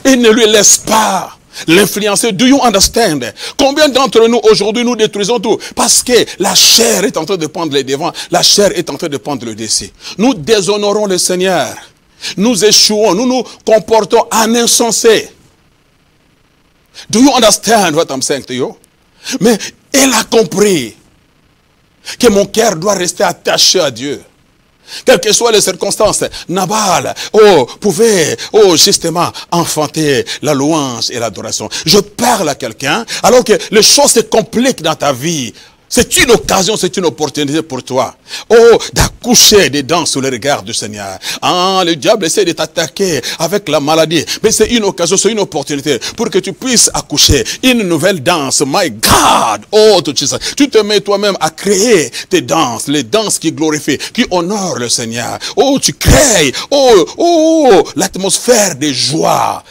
Il ne lui laisse pas l'influencer. Do you understand? Combien d'entre nous aujourd'hui nous détruisons tout? Parce que la chair est en train de prendre les devants. La chair est en train de prendre le dessus. Nous déshonorons le Seigneur. Nous échouons. Nous nous comportons en insensé. Do you understand what I'm saying to you? Mais elle a compris que mon cœur doit rester attaché à Dieu. Quelles que soient les circonstances, Nabal, pouvait, justement, enfanter la louange et l'adoration. Je parle à quelqu'un, alors que les choses se compliquent dans ta vie. C'est une occasion, c'est une opportunité pour toi. D'accoucher dedans sous le regard du Seigneur. Le diable essaie de t'attaquer avec la maladie. Mais c'est une occasion, c'est une opportunité pour que tu puisses accoucher une nouvelle danse. My God! Tu te mets toi-même à créer tes danses, les danses qui glorifient, qui honorent le Seigneur. Tu crées, l'atmosphère de joie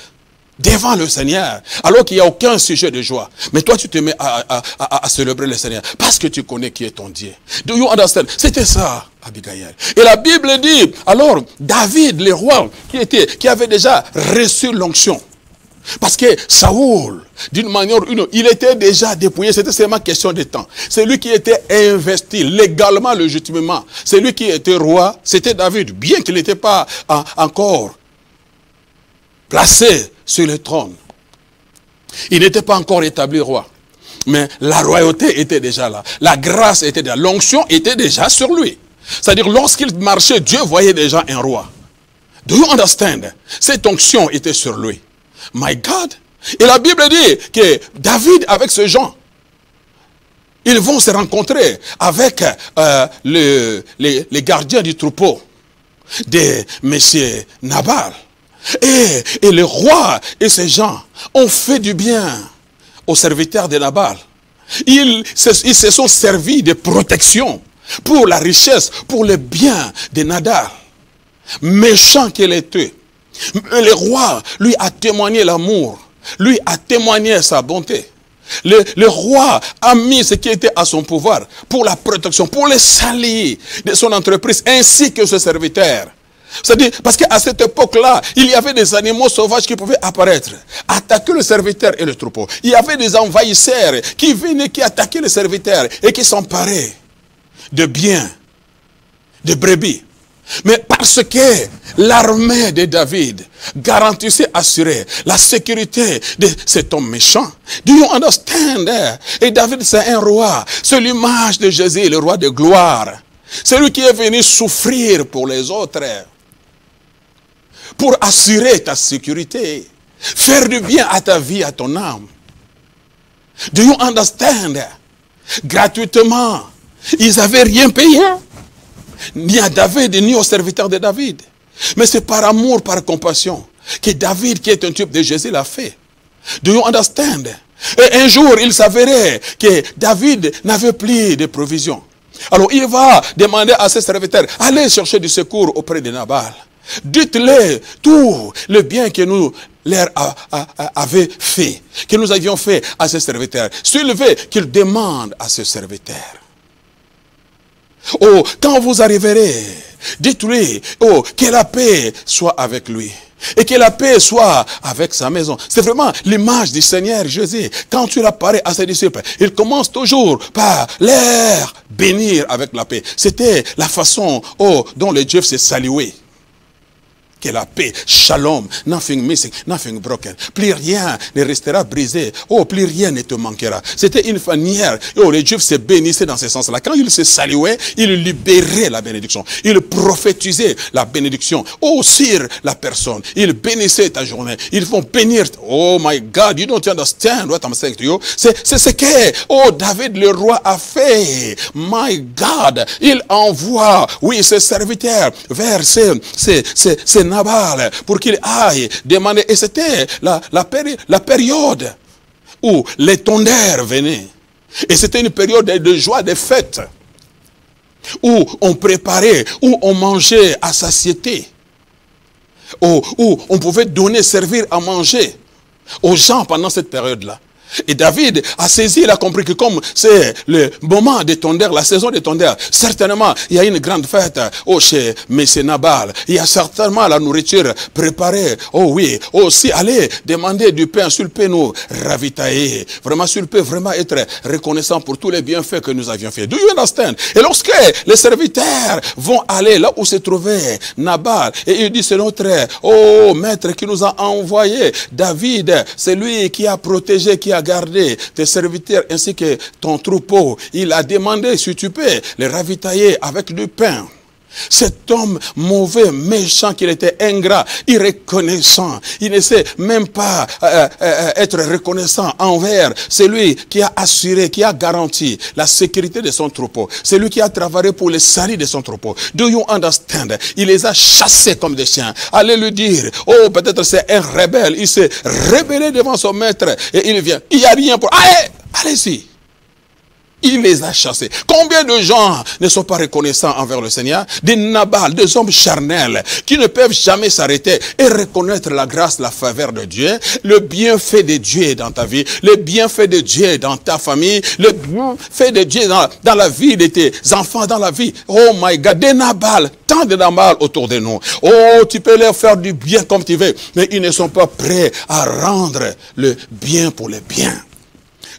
devant le Seigneur, alors qu'il n'y a aucun sujet de joie. Mais toi, tu te mets à célébrer le Seigneur, parce que tu connais qui est ton Dieu. Do you understand? C'était ça, Abigail. Et la Bible dit, alors, David, le roi, qui avait déjà reçu l'onction. Parce que Saoul, d'une manière ou d'une autre, il était déjà dépouillé, c'était seulement question de temps. C'est lui qui était investi légalement, légitimement. C'est lui qui était roi, c'était David, bien qu'il n'était pas encore placé sur le trône. Il n'était pas encore établi roi. Mais la royauté était déjà là. La grâce était déjà là. L'onction était déjà sur lui. C'est-à-dire, lorsqu'il marchait, Dieu voyait déjà un roi. Do you understand? Cette onction était sur lui. My God. Et la Bible dit que David, avec ce gens, ils vont se rencontrer avec les gardiens du troupeau de Monsieur Nabal. Et le roi et ses gens ont fait du bien aux serviteurs de Nabal. Ils se sont servis de protection pour la richesse, pour le bien de Nabal. Méchant qu'il était. Le roi lui a témoigné l'amour, lui a témoigné sa bonté. Le roi a mis ce qui était à son pouvoir pour la protection, pour le salut de son entreprise, ainsi que ses serviteurs. C'est-à-dire, parce qu'à cette époque-là, il y avait des animaux sauvages qui pouvaient apparaître, attaquer le serviteur et le troupeau. Il y avait des envahisseurs qui venaient, qui attaquaient le serviteur et qui s'emparaient de biens, de brebis. Mais parce que l'armée de David garantissait, assurait la sécurité de cet homme méchant. Do you understand? Et David, c'est un roi. C'est l'image de Jésus, le roi de gloire. C'est lui qui est venu souffrir pour les autres. Pour assurer ta sécurité. Faire du bien à ta vie, à ton âme. Do you understand? Gratuitement. Ils n'avaient rien payé. Ni à David, ni aux serviteurs de David. Mais c'est par amour, par compassion, que David, qui est un type de Jésus, l'a fait. Do you understand? Et un jour, il s'avérait que David n'avait plus de provisions. Alors il va demander à ses serviteurs, allez chercher du secours auprès de Nabal. Dites-le tout le bien que nous leur avions fait, que nous avions fait à ses serviteurs. Soulevez qu'il demande à ses serviteurs. Oh, quand vous arriverez, dites-lui, oh, que la paix soit avec lui. Et que la paix soit avec sa maison. C'est vraiment l'image du Seigneur Jésus. Quand il apparaît à ses disciples, il commence toujours par leur bénir avec la paix. C'était la façon, oh, dont les Juifs se saluaient. Que la paix, shalom, nothing missing, nothing broken. Plus rien ne restera brisé. Oh, plus rien ne te manquera. C'était une manière. Oh, les Juifs se bénissaient dans ce sens-là. Quand ils se saluaient, ils libéraient la bénédiction. Ils prophétisaient la bénédiction. Oh, sur la personne. Ils bénissaient ta journée. Ils vont bénir. Oh my God, you don't understand what I'm saying to you. C'est ce que, oh, David le roi a fait. My God, il envoie, oui, ses serviteurs vers ces Nabal pour qu'il aille demander. Et c'était la période où les tonnerres venaient. Et c'était une période de joie, de fête. Où on préparait, où on mangeait à satiété. Où on pouvait donner, servir à manger aux gens pendant cette période-là. Et David a saisi, il a compris que comme c'est le moment des tondeurs, la saison des tondeurs, certainement il y a une grande fête chez Monsieur Nabal. Il y a certainement la nourriture préparée. Oh oui, aussi allez demander du pain, s'il peut nous ravitailler. Vraiment, s'il peut vraiment être reconnaissant pour tous les bienfaits que nous avions fait. Do you understand? Et lorsque les serviteurs vont aller là où se trouvait Nabal, et il dit c'est notre maître qui nous a envoyé. David, c'est lui qui a protégé, qui a gardé tes serviteurs ainsi que ton troupeau. Il a demandé si tu peux les ravitailler avec du pain. Cet homme mauvais, méchant, qu'il était ingrat, irreconnaissant. Il ne sait même pas être reconnaissant envers celui qui a assuré, qui a garanti la sécurité de son troupeau. Celui qui a travaillé pour le salut de son troupeau. Do you understand? Il les a chassés comme des chiens. Allez lui dire, oh, peut-être c'est un rebelle. Il s'est rebellé devant son maître et il vient. Il n'y a rien pour... Allez, allez-y. Il les a chassés. Combien de gens ne sont pas reconnaissants envers le Seigneur? Des Nabal, des hommes charnels, qui ne peuvent jamais s'arrêter et reconnaître la grâce, la faveur de Dieu, le bienfait de Dieu dans ta vie, le bienfait de Dieu dans ta famille, le bienfait de Dieu dans la vie de tes enfants, dans la vie. Oh my God, des Nabal, tant de Nabal autour de nous. Oh, tu peux leur faire du bien comme tu veux, mais ils ne sont pas prêts à rendre le bien pour le bien.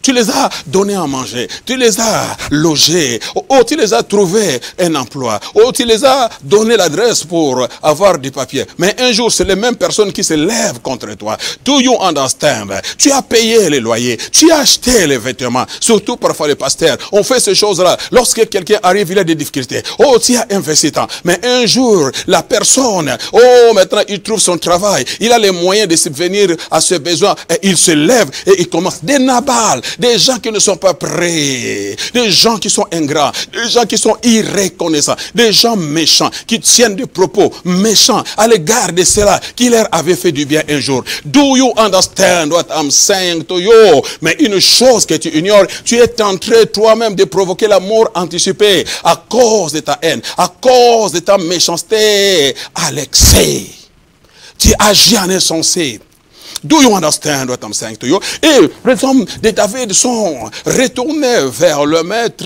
Tu les as donnés à manger, tu les as logés, oh, tu les as trouvé un emploi, oh, tu les as donné l'adresse pour avoir du papier. Mais un jour, c'est les mêmes personnes qui se lèvent contre toi. Do you understand? Tu as payé les loyers, tu as acheté les vêtements, surtout parfois les pasteurs. On fait ces choses-là. Lorsque quelqu'un arrive, il a des difficultés. Oh, tu as investi tant. Mais un jour, la personne, oh, maintenant, il trouve son travail, il a les moyens de subvenir à ses besoins, et il se lève et il commence des Nabal. des gens qui ne sont pas prêts, des gens qui sont ingrats, des gens qui sont irreconnaissants, des gens méchants, qui tiennent des propos méchants à l'égard de ceux-là qui leur avaient fait du bien un jour. Do you understand what I'm saying to you? Mais une chose que tu ignores, tu es en train toi-même de provoquer la mort anticipée à cause de ta haine, à cause de ta méchanceté à l'excès. Tu agis en insensé. Do you understand what I'm saying to you? Et les hommes de David sont retournés vers le maître.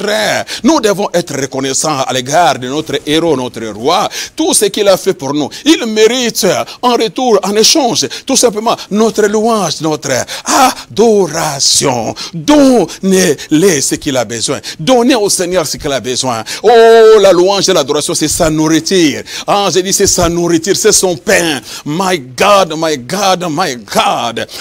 Nous devons être reconnaissants à l'égard de notre héros, notre roi. Tout ce qu'il a fait pour nous. Il mérite en retour, en échange, tout simplement notre louange, notre adoration. Donnez-le ce qu'il a besoin. Donnez au Seigneur ce qu'il a besoin. Oh, la louange et l'adoration, c'est sa nourriture. Ah, j'ai dit c'est sa nourriture, c'est son pain. My God, my God, my God.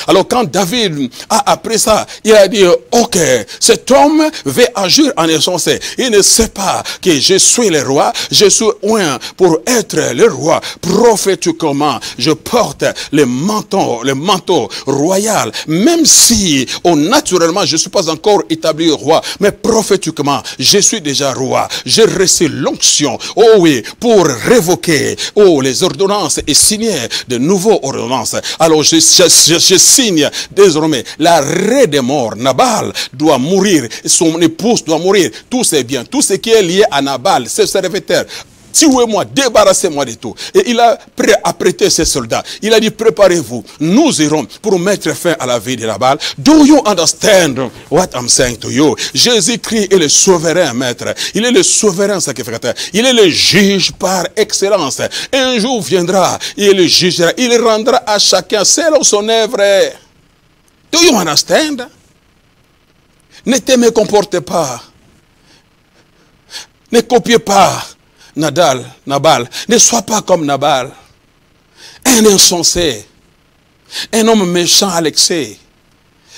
Alors quand David a appris ça, il a dit, ok, cet homme veut agir en insensé. Il ne sait pas que je suis le roi, je suis oint pour être le roi. Prophétiquement, je porte le manteau royal, même si naturellement je ne suis pas encore établi roi, mais prophétiquement, je suis déjà roi. J'ai reçu l'onction, oh oui, pour révoquer, les ordonnances et signer de nouveaux ordonnances. Alors je signe désormais l'arrêt des morts. Nabal doit mourir, son épouse doit mourir, tout c'est bien, tout ce qui est lié à Nabal, ses serviteurs. Tuez-moi, débarrassez-moi de tout. Et il a apprêté ses soldats. Il a dit, préparez-vous. Nous irons pour mettre fin à la vie de Nabal. Do you understand what I'm saying to you? Jésus-Christ est le souverain maître. Il est le souverain sacrificateur. Il est le juge par excellence. Un jour viendra, il le jugera. Il rendra à chacun selon son œuvre. Do you understand? Ne te mécomportez pas. Ne copiez pas Nabal, ne sois pas comme Nabal, un insensé, un homme méchant à l'excès,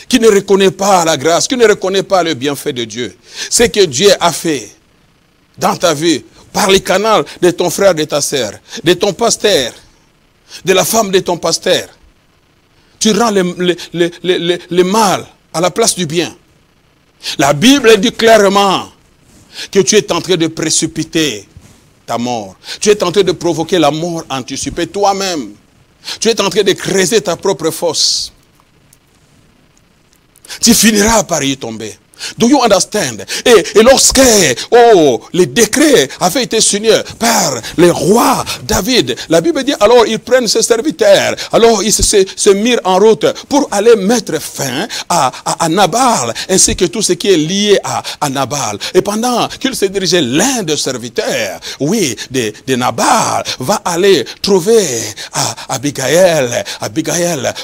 qui ne reconnaît pas la grâce, qui ne reconnaît pas le bienfait de Dieu. Ce que Dieu a fait dans ta vie, par les canaux de ton frère, de ta sœur, de ton pasteur, de la femme de ton pasteur. Tu rends le mal à la place du bien. La Bible dit clairement que tu es en train de précipiter ta mort. Tu es en train de provoquer la mort anticipée toi-même. Tu es en train de creuser ta propre fosse. Tu finiras par y tomber. Do you understand? Et lorsque, les décrets avaient été signés par le roi David, la Bible dit, alors ils prennent ses serviteurs, alors ils se mirent en route pour aller mettre fin à Nabal, ainsi que tout ce qui est lié à Nabal. Et pendant qu'il se dirigeait, l'un des serviteurs, oui, de Nabal, va aller trouver Abigail,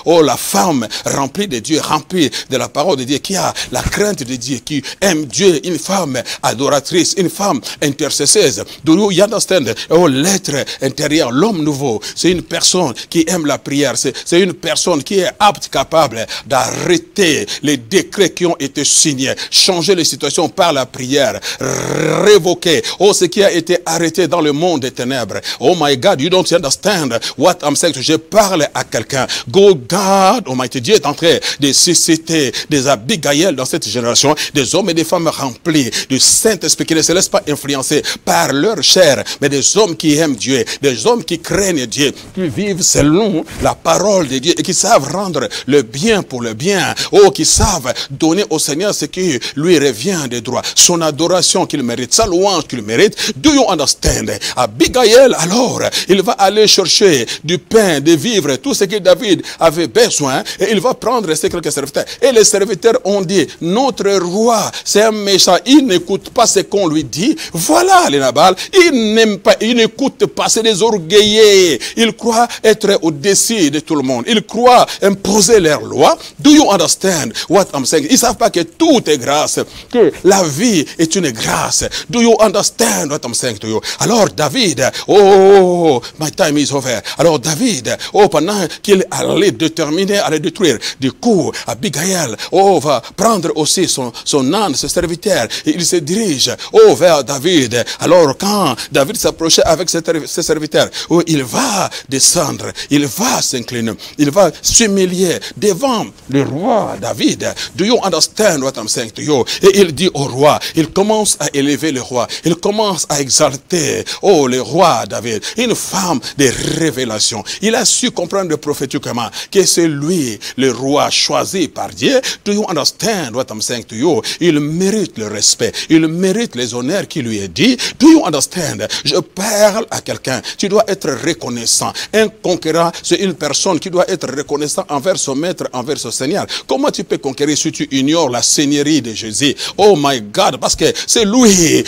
la femme remplie de Dieu, remplie de la parole de Dieu, qui a la crainte de Dieu, qui aime Dieu, une femme adoratrice, une femme intercesseuse. Do you understand? L'être intérieur, l'homme nouveau, c'est une personne qui aime la prière, c'est une personne qui est apte, capable d'arrêter les décrets qui ont été signés, changer les situations par la prière, révoquer ce qui a été arrêté dans le monde des ténèbres. Oh my God, you don't understand what I'm saying. Je parle à quelqu'un. God Almighty, Dieu est en train de susciter des Abigail dans cette génération, des hommes et des femmes remplis du Saint-Esprit qui ne se laissent pas influencer par leur chair, mais des hommes qui aiment Dieu, des hommes qui craignent Dieu, qui vivent selon la parole de Dieu et qui savent rendre le bien pour le bien, qui savent donner au Seigneur ce qui lui revient de droit, son adoration qu'il mérite, sa louange qu'il mérite. Do you understand? Abigail, alors, il va aller chercher du pain, des vivres, tout ce que David avait besoin, et il va prendre ces quelques serviteurs. Et les serviteurs ont dit, notre roi, c'est un méchant, il n'écoute pas ce qu'on lui dit. Voilà les Nabal, il n'aime pas, il n'écoute pas, c'est des orgueillés. Ils croient être au-dessus de tout le monde. Ils croient imposer leurs lois. Do you understand what I'm saying? Ils ne savent pas que tout est grâce, que la vie est une grâce. Do you understand what I'm saying to you? Alors David, my time is over. Alors David, pendant qu'il allait déterminer à le détruire, du coup, Abigail, va prendre aussi son son âne, ce serviteur, et il se dirige vers David. Alors quand David s'approchait avec ses serviteurs, il va descendre, il va s'incliner, il va s'humilier devant le roi David. Do you understand what I'm saying to you? Et il dit au roi, il commence à élever le roi, il commence à exalter, le roi David, une femme de révélation. Il a su comprendre prophétiquement que c'est lui, le roi choisi par Dieu. Do you understand what I'm saying to you? Il mérite le respect, il mérite les honneurs qui lui est dit. Do you understand? Je parle à quelqu'un, tu dois être reconnaissant. Un conquérant, c'est une personne qui doit être reconnaissant envers son maître, envers son Seigneur. Comment tu peux conquérir si tu ignores la seigneurie de Jésus? Oh my God, parce que c'est lui,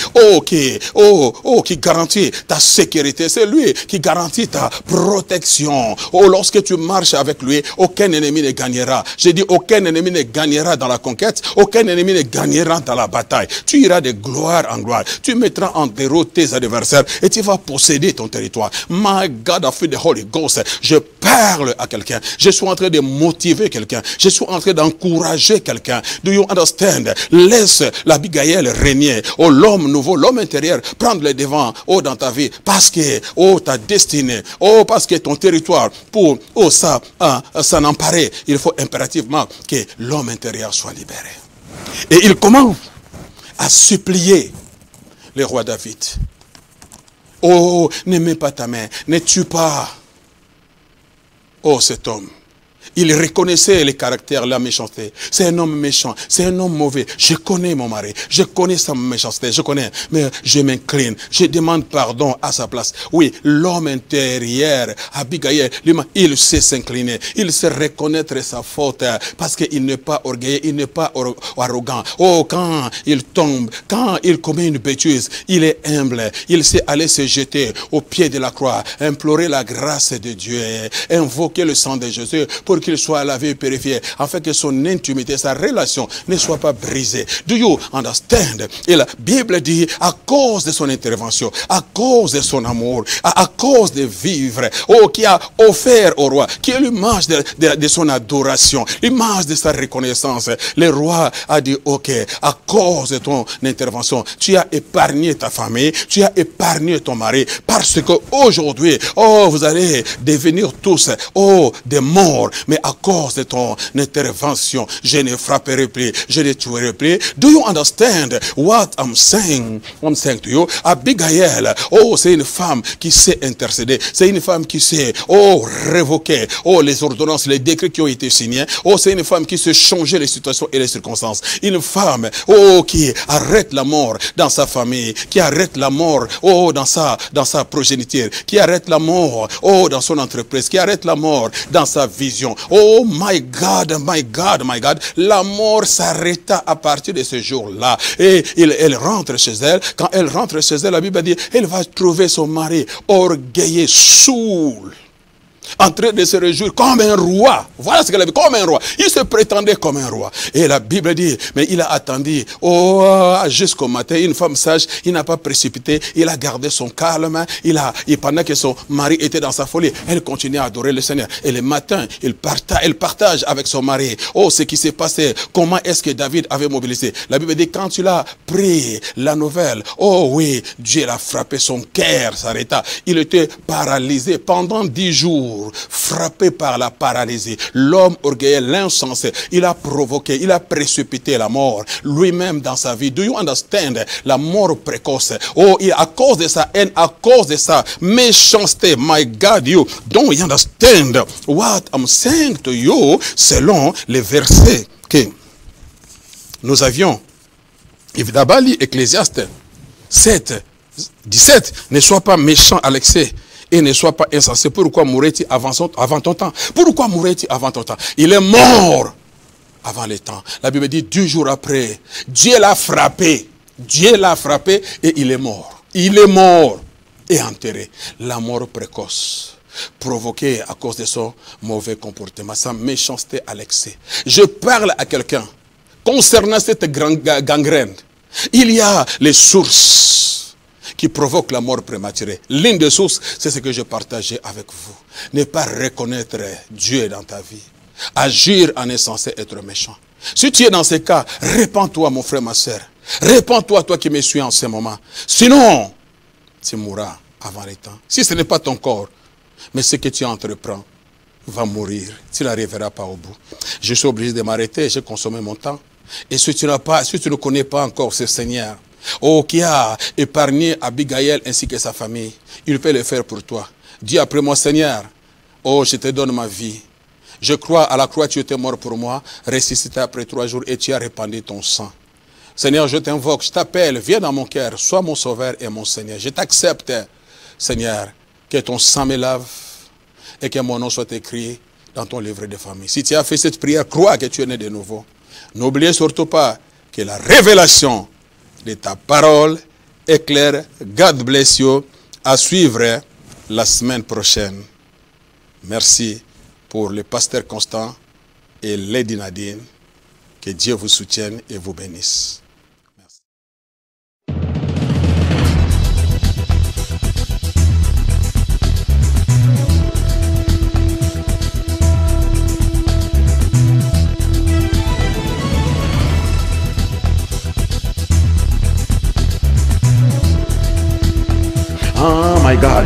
qui garantit ta sécurité, c'est lui qui garantit ta protection. Lorsque tu marches avec lui, aucun ennemi ne gagnera. J'ai dit, aucun ennemi ne gagnera dans la conquête, aucun ennemi ne gagnera dans la bataille. Tu iras de gloire en gloire, tu mettras en déroute tes adversaires et tu vas posséder ton territoire. My God, I feel the Holy Ghost. Je parle à quelqu'un, je suis en train de motiver quelqu'un, je suis en train d'encourager quelqu'un. Do you understand? Laisse l'Abigail régner, l'homme nouveau, l'homme intérieur, prendre le devant, dans ta vie, parce que, ta destinée, parce que ton territoire, pour, s'en emparer, il faut impérativement que l'homme intérieur soit libéré. Et il commence à supplier le roi David. Ne mets pas ta main, ne tue pas. Cet homme. Il reconnaissait les caractères, la méchanceté. C'est un homme méchant, c'est un homme mauvais. Je connais mon mari, je connais sa méchanceté, je connais, mais je m'incline, je demande pardon à sa place. Oui, l'homme intérieur, Abigail, il sait s'incliner, il sait reconnaître sa faute, parce qu'il n'est pas orgueilleux, il n'est pas arrogant. Quand il tombe, quand il commet une bêtise, il est humble, il sait aller se jeter au pied de la croix, implorer la grâce de Dieu, invoquer le sang de Jésus pour qu'il soit lavé et purifié, afin que son intimité, sa relation ne soit pas brisée. Do you understand? Et la Bible dit, à cause de son intervention, à cause de son amour, à cause de vivre, qui a offert au roi, qui est l'image de son adoration, l'image de sa reconnaissance, le roi a dit, ok, à cause de ton intervention, tu as épargné ta famille, tu as épargné ton mari, parce que aujourd'hui, vous allez devenir tous, des morts, mais à cause de ton intervention, je ne frapperai plus, je ne tuerai plus. Do you understand what I'm saying? I'm saying to you, Abigail, c'est une femme qui sait intercéder, c'est une femme qui sait, révoquer, les ordonnances, les décrets qui ont été signés, c'est une femme qui sait changer les situations et les circonstances. Une femme, qui arrête la mort dans sa famille, qui arrête la mort, dans sa progéniture, qui arrête la mort, dans son entreprise, qui arrête la mort dans sa vision. Oh my God, my God, my God. La mort s'arrêta à partir de ce jour-là. Et elle rentre chez elle. Quand elle rentre chez elle, la Bible dit, elle va trouver son mari orgueilleux, saoul, en train de se réjouir comme un roi. Voilà ce qu'elle a dit, comme un roi. Il se prétendait comme un roi. Et la Bible dit, mais il a attendu jusqu'au matin. Une femme sage, il n'a pas précipité, il a gardé son calme. Et pendant que son mari était dans sa folie, elle continuait à adorer le Seigneur. Et le matin, elle partage avec son mari, ce qui s'est passé, comment est-ce que David avait mobilisé. La Bible dit, quand il a pris la nouvelle, oui, Dieu l'a frappé, son cœur s'arrêta. Il était paralysé pendant 10 jours. Frappé par la paralysie, l'homme orgueilleux, l'insensé, il a provoqué, il a précipité la mort lui-même dans sa vie. Do you understand? La mort précoce. À cause de sa haine, à cause de sa méchanceté, my God, you don't understand what I'm saying to you, selon les versets que nous avions. Évidemment, Ecclésiaste 7, 17, ne sois pas méchant à l'excès et ne sois pas insensé. Pourquoi mourrais-tu avant ton temps? Pourquoi mourrais-tu avant ton temps? Il est mort avant le temps. La Bible dit 2 jours après, Dieu l'a frappé. Dieu l'a frappé et il est mort. Il est mort et enterré. La mort précoce, provoquée à cause de son mauvais comportement, sa méchanceté à l'excès. Je parle à quelqu'un concernant cette gangrène. Il y a les sources qui provoquent la mort prématurée. L'une des sources, c'est ce que je partageais avec vous. Ne pas reconnaître Dieu dans ta vie. Agir en insensé, être méchant. Si tu es dans ces cas, répands-toi, mon frère, ma soeur. Répands-toi, toi qui me suis en ce moment. Sinon, tu mourras avant le temps. Si ce n'est pas ton corps, mais ce que tu entreprends va mourir. Tu n'arriveras pas au bout. Je suis obligé de m'arrêter, j'ai consommé mon temps. Et si tu ne connais pas encore ce Seigneur, oh, qui a épargné Abigail ainsi que sa famille, il peut le faire pour toi. Dis après moi, Seigneur, oh, je te donne ma vie. Je crois à la croix, tu étais mort pour moi, ressuscité après 3 jours et tu as répandu ton sang. Seigneur, je t'invoque, je t'appelle, viens dans mon cœur, sois mon sauveur et mon Seigneur. Je t'accepte, Seigneur, que ton sang me lave et que mon nom soit écrit dans ton livre de famille. Si tu as fait cette prière, crois que tu es né de nouveau. N'oubliez surtout pas que la révélation de ta parole est claire. God bless you. À suivre la semaine prochaine. Merci pour le pasteur Constant et Lady Nadine. Que Dieu vous soutienne et vous bénisse. Merci. Oh my God.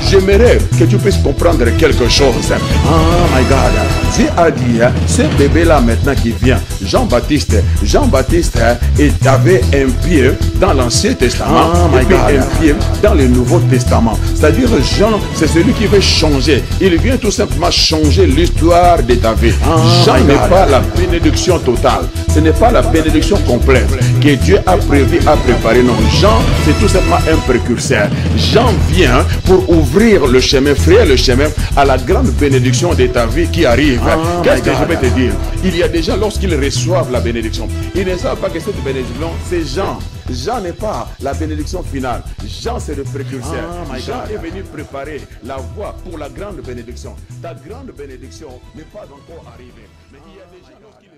J'aimerais que tu puisses comprendre quelque chose. Oh my God. Dieu a dit, ce bébé-là maintenant qui vient, Jean-Baptiste avait un pied dans l'Ancien Testament et puis un pied dans le Nouveau Testament. C'est-à-dire Jean, c'est celui qui veut changer. Il vient tout simplement changer l'histoire de ta vie. Jean n'est pas la bénédiction totale. Ce n'est pas la bénédiction complète que Dieu a prévu, a préparé. Non, Jean, c'est tout simplement un précurseur. Jean vient pour ouvrir le chemin, frayer le chemin à la grande bénédiction de ta vie qui arrive. Qu'est-ce que je vais te dire? Il y a des gens, lorsqu'ils reçoivent la bénédiction, ils ne savent pas que cette bénédiction, c'est Jean. Jean n'est pas la bénédiction finale. Jean, c'est le précurseur. Jean est venu préparer la voie pour la grande bénédiction. Ta grande bénédiction n'est pas encore arrivée. Mais il y a des gens, lorsqu'ils